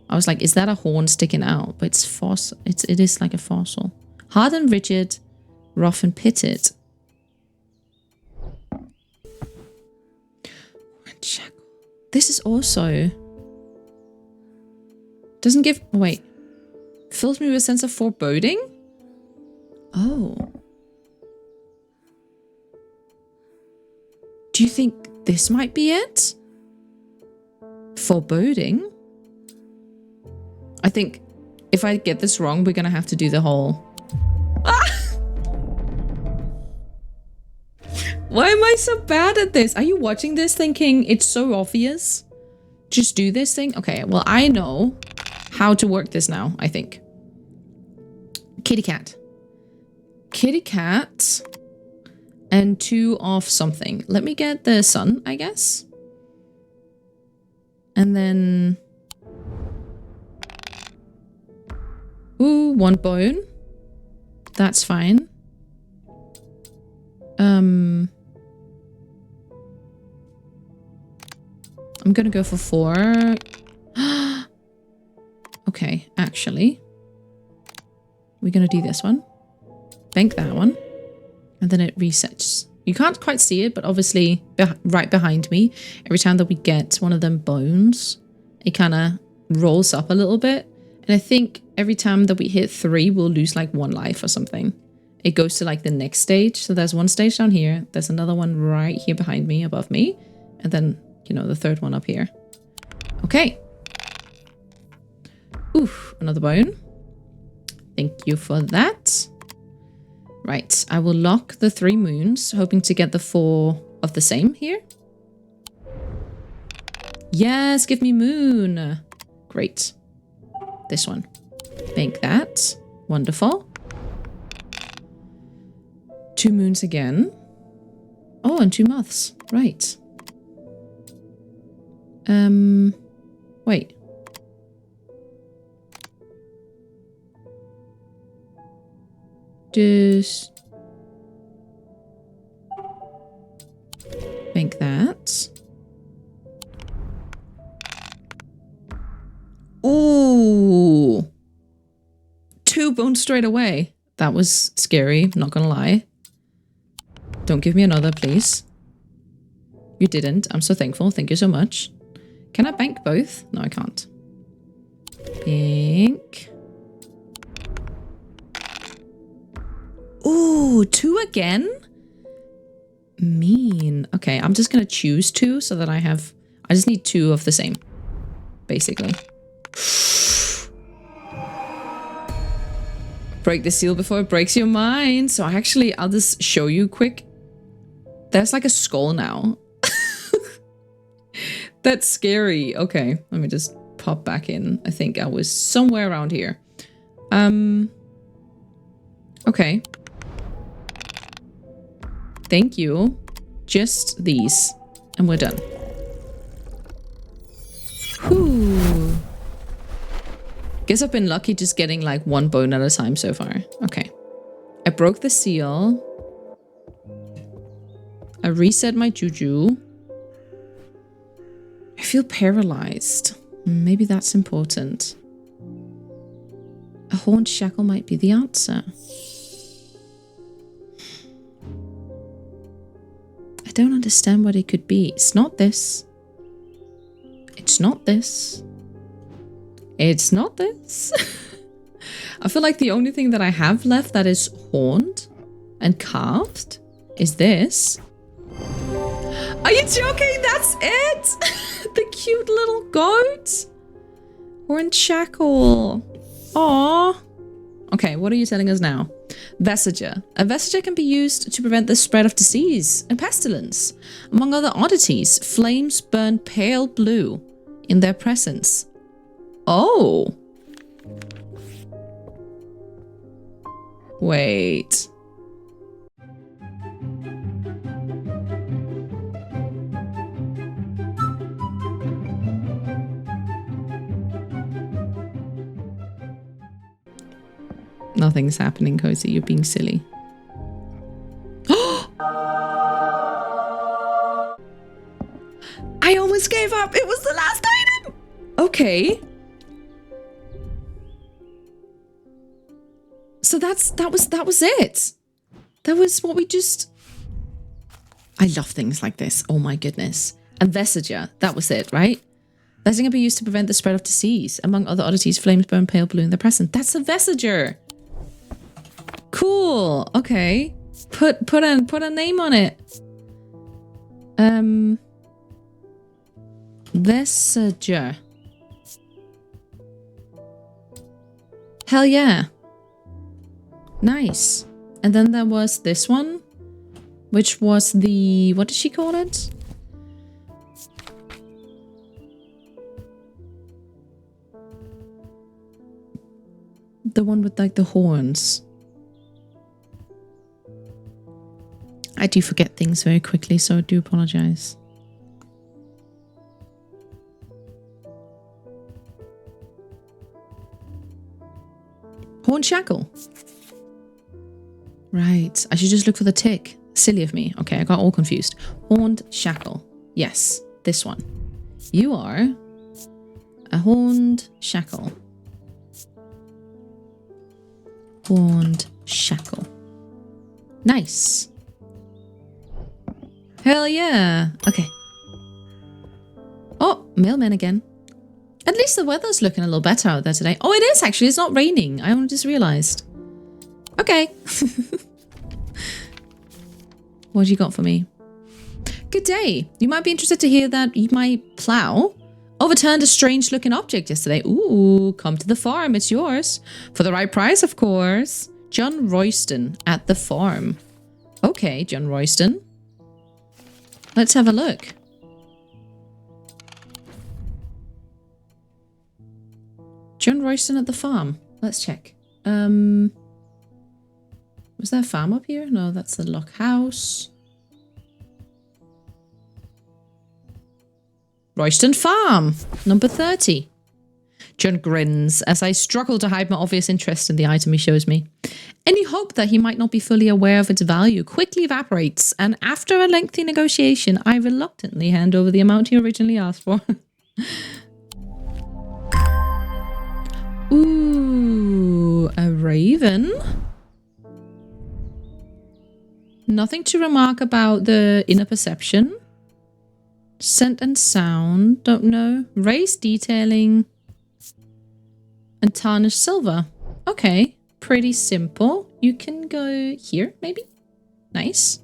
I was like, is that a horn sticking out? But it's fossil. It is like a fossil. Hard and rigid, rough and pitted. This is also... Doesn't give... Wait. Fills me with a sense of foreboding? Oh. Do you think this might be it? Foreboding? I think if I get this wrong, we're gonna have to do the whole... Ah! Why am I so bad at this? Are you watching this thinking it's so obvious? Just do this thing? Okay, well, I know how to work this now, I think. Kitty cat. Kitty cat and 2 of something. Let me get the sun, I guess. And then... Ooh, 1 bone. That's fine. I'm gonna go for 4. Okay, actually. We're gonna do this one. Bank that one. And then it resets. You can't quite see it, but obviously right behind me, every time that we get one of them bones, it kind of rolls up a little bit. And I think every time that we hit 3, we'll lose like 1 life or something. It goes to like the next stage. So there's 1 stage down here. There's another one right here behind me, above me. And then, you know, the 3rd one up here. Okay. Oof, another bone. Thank you for that. Right, I will lock the 3 moons, hoping to get the 4 of the same here. Yes, give me moon. Great. This one. Make that. Wonderful. 2 moons again. Oh, and 2 months. Right. Wait. Just make that. Ooh. 2 bones straight away. That was scary, not gonna lie. Don't give me another, please. You didn't. I'm so thankful. Thank you so much. Can I bank both? No, I can't. Bank. Ooh, 2 again? Mean. Okay, I'm just gonna choose 2 so that I just need 2 of the same. Basically. Break the seal before it breaks your mind. So I'll just show you quick. There's like a skull now. That's scary. Okay, let me just pop back in. I think I was somewhere around here. Okay. Thank you. Just these. And we're done. Whew. Guess I've been lucky just getting like 1 bone at a time so far. Okay. I broke the seal. I reset my juju. I feel paralyzed. Maybe that's important. A horned shackle might be the answer. I don't understand what it could be. It's not this. It's not this. It's not this. I feel like the only thing that I have left that is horned and carved is this. Are you joking? That's it? The cute little goat. Horned shackle. Aww. Okay, what are you telling us now? Vesiger. A vesiger can be used to prevent the spread of disease and pestilence. Among other oddities, flames burn pale blue in their presence. Oh. Wait. Nothing's happening, Cozy. You're being silly. I almost gave up. It was the last item. Okay. So that was it. That was what we just... I love things like this. Oh my goodness. A vesiger. That was it, right? Vesiger can be used to prevent the spread of disease. Among other oddities, flames burn pale blue in the present. That's a vesiger. Cool. Okay. Put a name on it. Vesiger. Hell yeah. Nice. And then there was this one, which was the... What did she call it? The one with like the horns. I do forget things very quickly, so I do apologize. Horn shackle. Right. I should just look for the tick. Silly of me. Okay, I got all confused. Horned shackle. Yes, this one. You are a horned shackle. Horned shackle. Nice. Hell yeah. Okay. Oh, mailman again. At least the weather's looking a little better out there today. Oh, it is actually. It's not raining. I only just realized. Okay. What do you got for me? Good day. You might be interested to hear that my plow overturned a strange looking object yesterday. Ooh, come to the farm. It's yours. For the right price, of course. John Royston at the farm. Okay, John Royston. Let's have a look. John Royston at the farm. Let's check. Was there a farm up here? No, that's the lock house. Royston Farm, number 30. John grins as I struggle to hide my obvious interest in the item he shows me. Any hope that he might not be fully aware of its value quickly evaporates, and after a lengthy negotiation, I reluctantly hand over the amount he originally asked for. Ooh, a raven. Nothing to remark about the inner perception. Scent and sound, don't know. Race detailing. And tarnished silver. Okay, pretty simple. You can go here, maybe? Nice.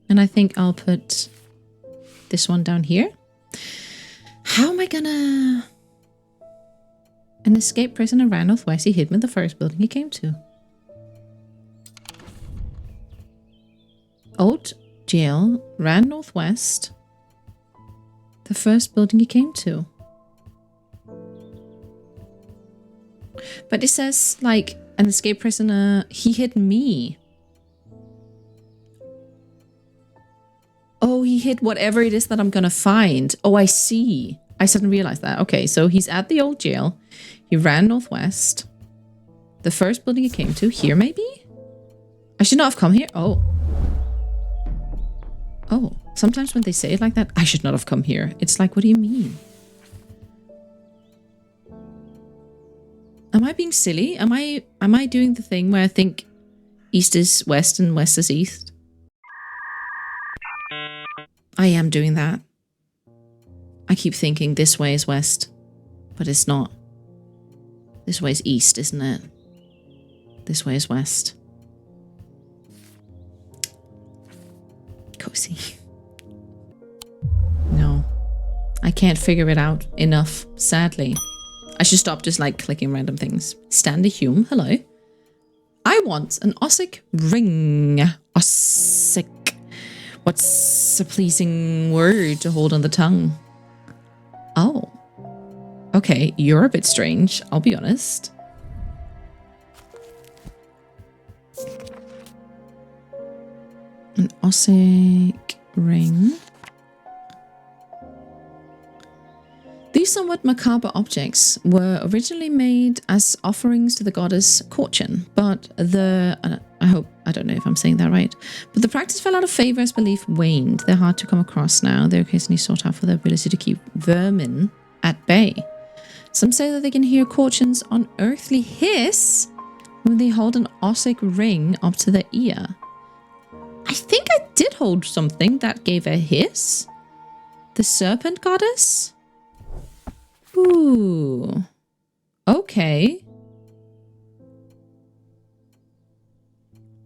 And I think I'll put this one down here. How am I gonna... An escaped prisoner ran northwest. He hid me in the first building he came to. Old jail ran northwest. The first building he came to. But it says, like, an escaped prisoner, he hit me. Oh, he hit whatever it is that I'm gonna find. Oh, I see. I suddenly realized that. Okay, so he's at the old jail. He ran northwest. The first building he came to. Here, maybe? I should not have come here. Oh. Oh, sometimes when they say it like that, I should not have come here. It's like, what do you mean? Am I being silly? Am I doing the thing where I think east is west and west is east? I am doing that. I keep thinking this way is west, but it's not. This way is east, isn't it? This way is west. Cozy. No. I can't figure it out enough, sadly. I should stop just like clicking random things. Stanley Hume, hello. I want an Ossic ring. Ossic. What's a pleasing word to hold on the tongue? Oh. Okay, you're a bit strange, I'll be honest. An Ossic ring. These somewhat macabre objects were originally made as offerings to the goddess Corchin, but I don't know if I'm saying that right, but the practice fell out of favor as belief waned. They're hard to come across now. They're occasionally sought out for their ability to keep vermin at bay. Some say that they can hear Corchin's unearthly hiss when they hold an Ossic ring up to their ear. I think I did hold something that gave a hiss. The serpent goddess? Ooh. Okay.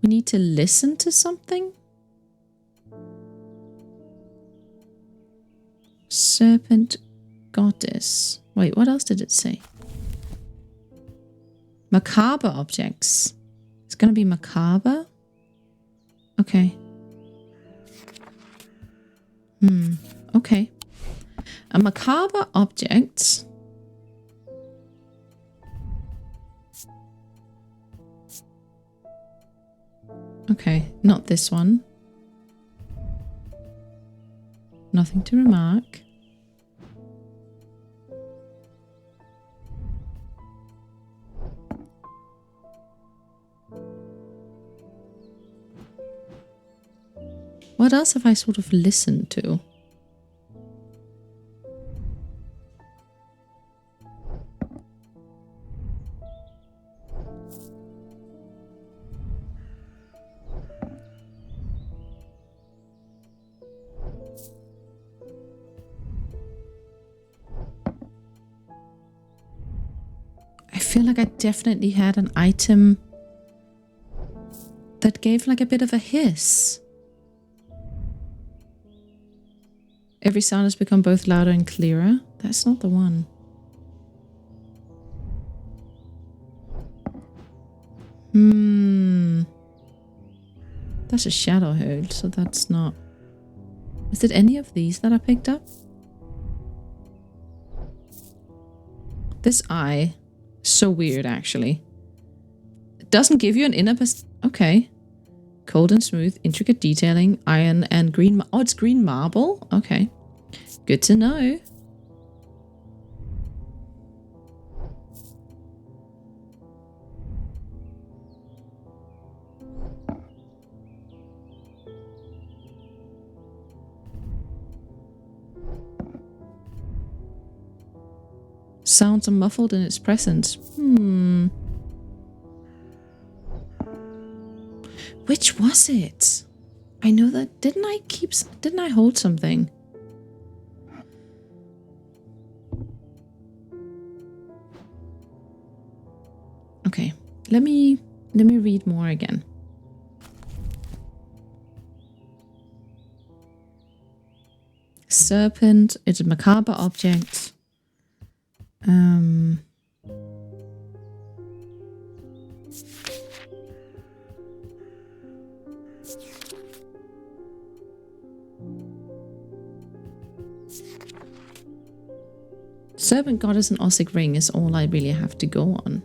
We need to listen to something? Serpent goddess. Wait, what else did it say? Macabre objects. It's gonna be macabre? Okay. Okay. A macabre object. Okay, not this one. Nothing to remark. What else have I sort of listened to? I feel like I definitely had an item that gave like a bit of a hiss. Every sound has become both louder and clearer. That's not the one. That's a shadow hold, so that's not... Is it any of these that I picked up? This eye. So weird, actually. It doesn't give you an inner... Okay. Cold and smooth, intricate detailing, iron and green... Oh, it's green marble? Okay. Good to know. Sounds are muffled in its presence. Which was it? I know that... Didn't I hold something? Okay. Let me read more again. Serpent. It's a macabre object. Serpent Goddess and Ossic Ring is all I really have to go on.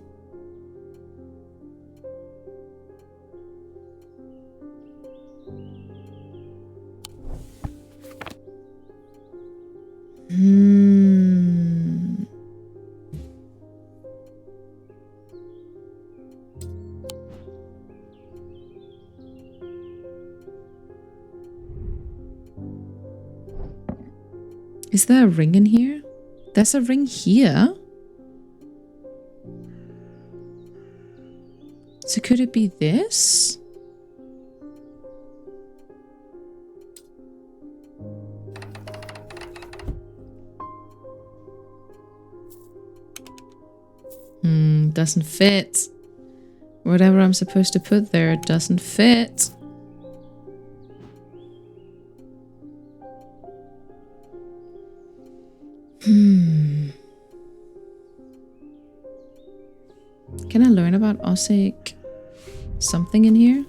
Is there a ring in here? There's a ring here. So could it be this? Doesn't fit. Whatever I'm supposed to put there doesn't fit. Can I learn about Ossic something in here?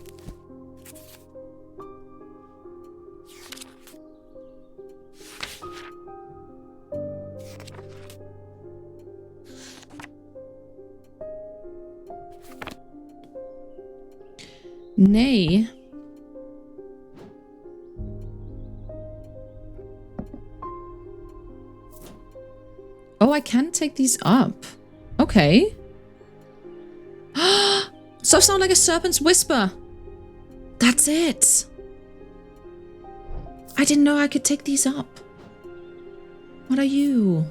Nay. Oh, I can take these up. Okay. So sound like a serpent's whisper. That's it. I didn't know I could take these up. What are you?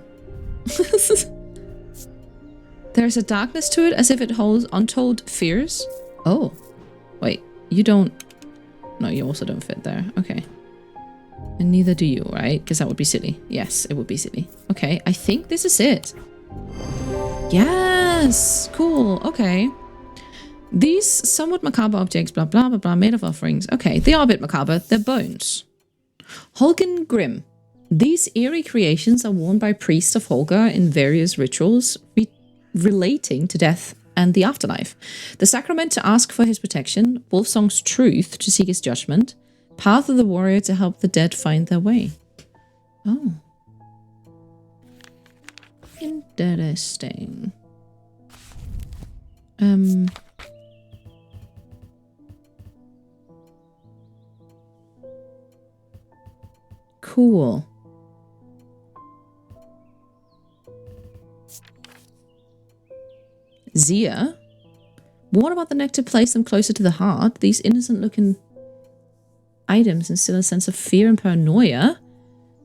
There's a darkness to it, as if it holds untold fears. Oh. Wait, you don't... No, you also don't fit there. Okay. And neither do you, right? Because that would be silly. Yes, it would be silly. Okay, I think this is it. Yes! Cool, okay. These somewhat macabre objects, blah, blah, blah, blah, made of offerings. Okay, they are a bit macabre. They're bones. Holgen Grim. These eerie creations are worn by priests of Holger in various rituals relating to death and the afterlife. The sacrament to ask for his protection, Wolfsong's truth to seek his judgment, path of the warrior to help the dead find their way. Oh. Interesting. Cool. Zia? What about the neck to place them closer to the heart? These innocent-looking items instill a sense of fear and paranoia.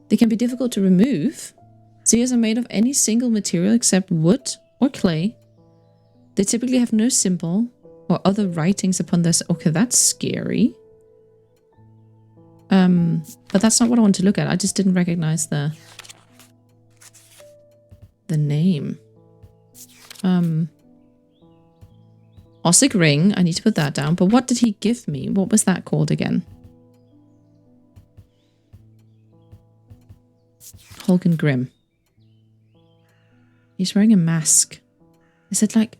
They can be difficult to remove. Zias are made of any single material except wood or clay. They typically have no symbol or other writings upon this. Okay, that's scary. But that's not what I want to look at. I just didn't recognize the name. Ossic Ring. I need to put that down. But what did he give me? What was that called again? Holgen Grim. He's wearing a mask. Is it like...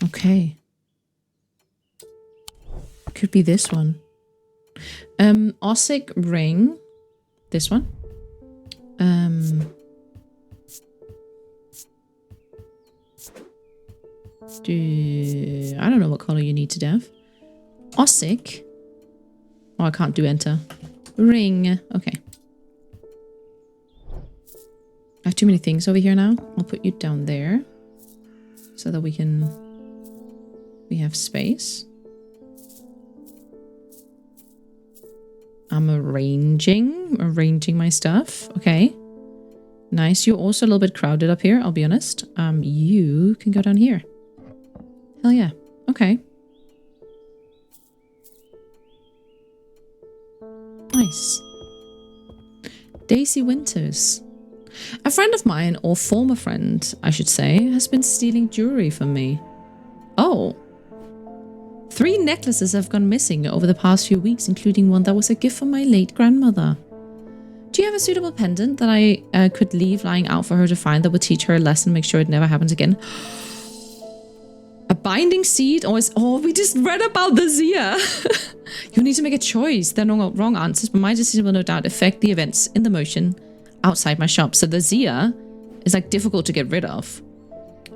Okay. Could be this one. Ossic ring. This one. I don't know what color you need to have. Ossic. Oh, I can't do enter. Ring. Okay. I have too many things over here now. I'll put you down there so that we have space. I'm arranging my stuff. Okay. Nice. You're also a little bit crowded up here, I'll be honest. You can go down here. Hell yeah. Okay. Nice. Daisy Winters. A friend of mine, or former friend, I should say, has been stealing jewelry from me. Oh. 3 necklaces have gone missing over the past few weeks, including one that was a gift from my late grandmother. Do you have a suitable pendant that I could leave lying out for her to find that would teach her a lesson, make sure it never happens again? A binding seed? Oh, we just read about the Zia. You need to make a choice. There are no wrong answers, but my decision will no doubt affect the events in the motion outside my shop. So the Zia is like difficult to get rid of.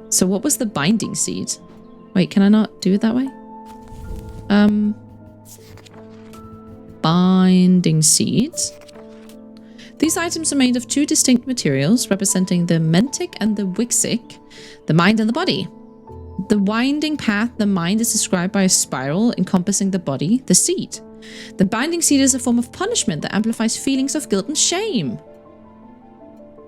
So what was the binding seed? Wait, can I not do it that way? Binding seeds. These items are made of 2 distinct materials representing the mentic and the wixic, the mind and the body. The winding path, the mind, is described by a spiral encompassing the body, the seed. The binding seed is a form of punishment that amplifies feelings of guilt and shame.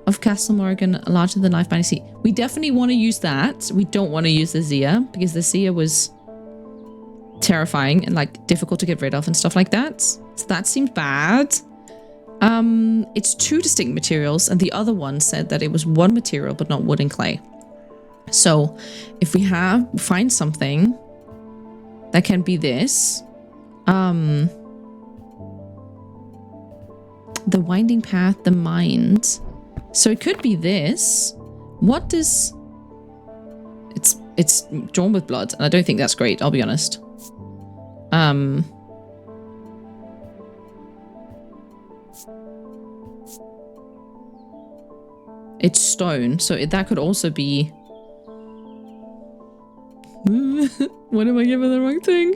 Of Castle Morgan, a larger than life binding seed. We definitely want to use that. We don't want to use the Zia because the Zia was terrifying and like difficult to get rid of and stuff like that. So that seems bad. It's 2 distinct materials, and the other one said that it was 1 material but not wood and clay. So if we find something that can be this, the winding path, the mind. So it could be this. What does... It's drawn with blood, and I don't think that's great, I'll be honest. It's stone, so that could also be... What am I giving the wrong thing?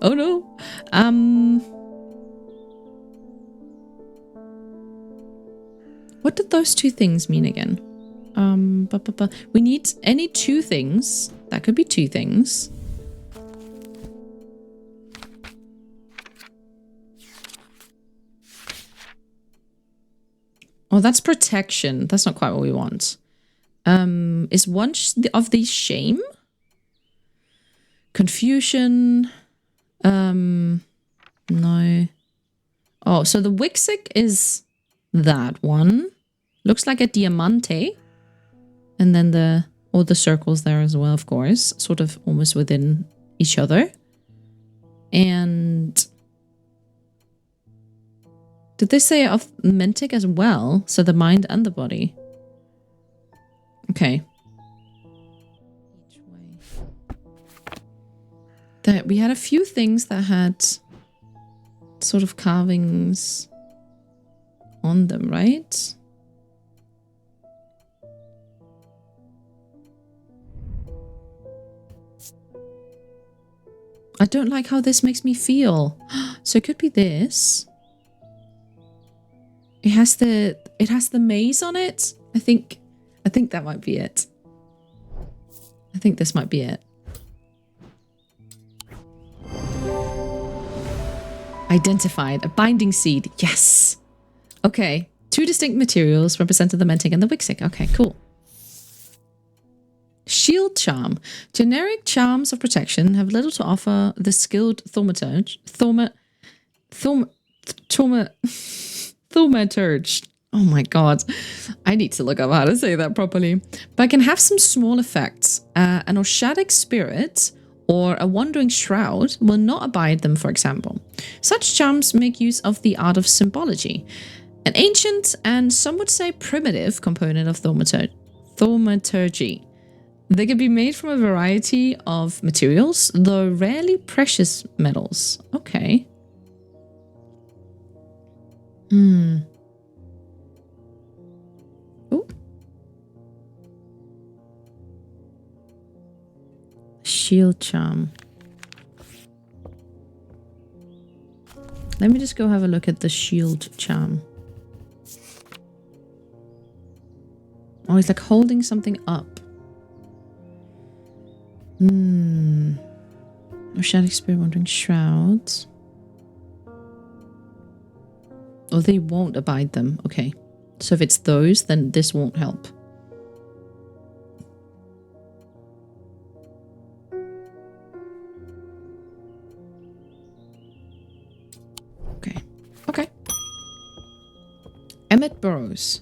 Oh no. What did those 2 things mean again? We need any 2 things. That could be 2 things. Oh, that's protection. That's not quite what we want. Is one of these shame? Confusion? No. Oh, so the wixic is that one. Looks like a diamante. And then all the circles there as well, of course. Sort of almost within each other. And... did they say of mentic as well? So the mind and the body. Okay. Each way. We had a few things that had sort of carvings on them, right? I don't like how this makes me feel. So it could be this. It has the maze on it. I think that might be it. I think this might be it. Identified. A binding seed. Yes. Okay. 2 distinct materials represented the mentic and the wixic. Okay, cool. Shield charm. Generic charms of protection have little to offer the skilled thaumaturge. Thaumaturge. Oh my god. I need to look up how to say that properly. But can have some small effects. An Oshadic spirit or a wandering shroud will not abide them, for example. Such charms make use of the art of symbology, an ancient and some would say primitive component of thaumaturgy. They can be made from a variety of materials, though rarely precious metals. Okay. Oh. Shield charm. Let me just go have a look at the shield charm. Oh, he's like holding something up. Oceanic spirit wandering shrouds. Oh, they won't abide them. Okay. So if it's those, then this won't help. Okay. Okay. Emmett Burrows.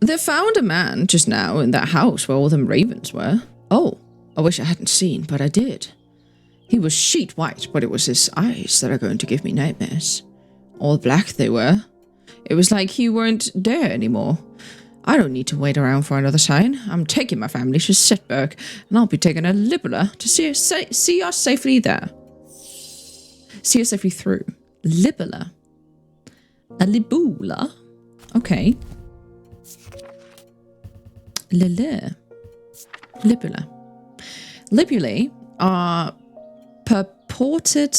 They found a man just now in that house where all them ravens were. Oh, I wish I hadn't seen, but I did. He was sheet white, but it was his eyes that are going to give me nightmares. All black they were. It was like he weren't there anymore. I don't need to wait around for another sign. I'm taking my family to Setberg, and I'll be taking a libula to see us safely there. See us safely through. Libula. A libula? Okay. Lille. Libula. Libulae are purported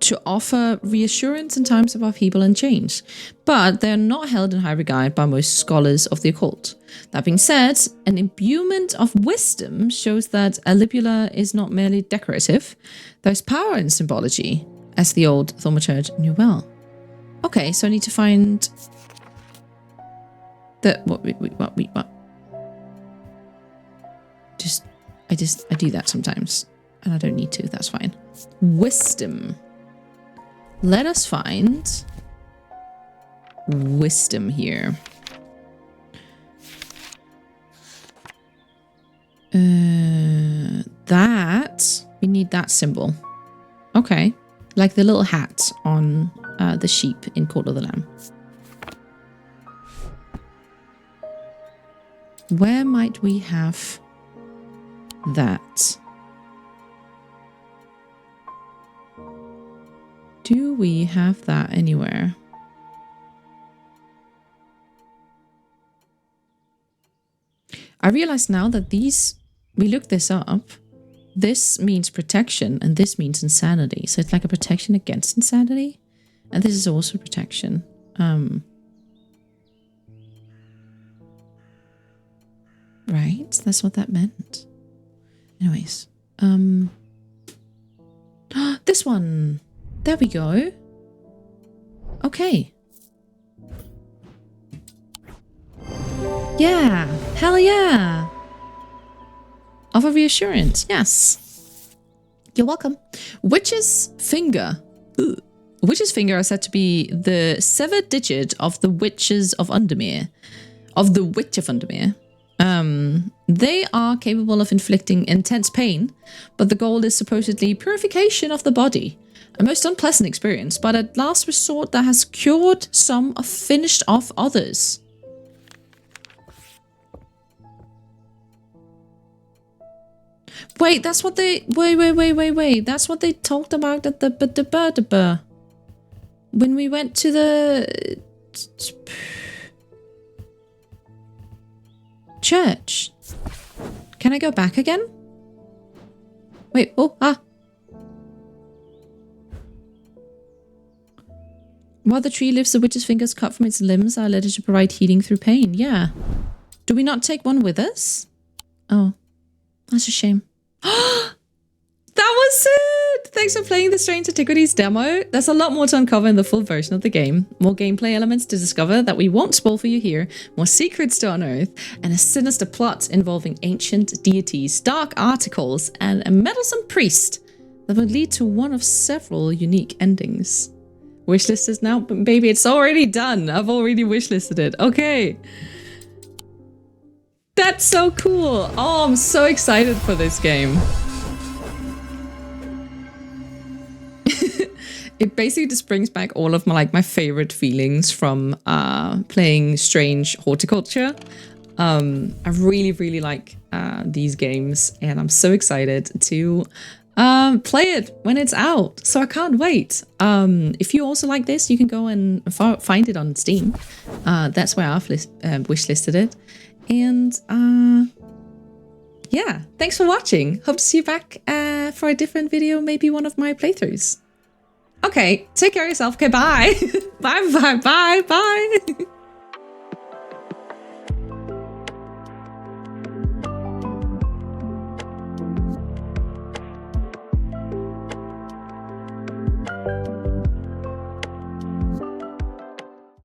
to offer reassurance in times of upheaval and change, but they're not held in high regard by most scholars of the occult. That being said, an imbuement of wisdom shows that a libula is not merely decorative. There's power in symbology, as the old thaumaturge knew well. Okay, so I need to find the what? I do that sometimes, and I don't need to. That's fine. Wisdom. Let us find wisdom here. That we need that symbol. Okay, like the little hat on the sheep in Court of the Lamb. Where might we have that? Do we have that anywhere? I realize now that these, we looked this up, this means protection and this means insanity. So it's like a protection against insanity. And this is also protection. Right, that's what that meant. Anyways, this one. There we go. Okay. Yeah, hell yeah. Offer reassurance, yes. You're welcome. Witch's finger. Ooh. Witch's finger are said to be the severed digit of the witches of Undermere. Of the Witch of Undermere. They are capable of inflicting intense pain, but the goal is supposedly purification of the body. A most unpleasant experience, but at last resort that has cured some or finished off others. Wait, that's what they... Wait. That's what they talked about at the... When we went to the... church. Can I go back again? Wait, While the tree lives, the witch's fingers cut from its limbs are alleged to provide healing through pain. Yeah. Do we not take one with us? Oh, that's a shame. That was it! Thanks for playing the Strange Antiquities demo. There's a lot more to uncover in the full version of the game. More gameplay elements to discover that we won't spoil for you here, more secrets to unearth, and a sinister plot involving ancient deities, dark articles, and a meddlesome priest that would lead to one of several unique endings. Wishlist is now, baby, it's already done. I've already wishlisted it. Okay. That's so cool. Oh, I'm so excited for this game. It basically just brings back all of my my favorite feelings from playing Strange Horticulture. I really, really like these games, and I'm so excited to play it when it's out. So I can't wait. If you also like this, you can go and find it on Steam. That's where I've wishlisted it. And yeah, thanks for watching. Hope to see you back for a different video, maybe one of my playthroughs. Okay, take care of yourself. Okay, bye. Bye, bye, bye, bye.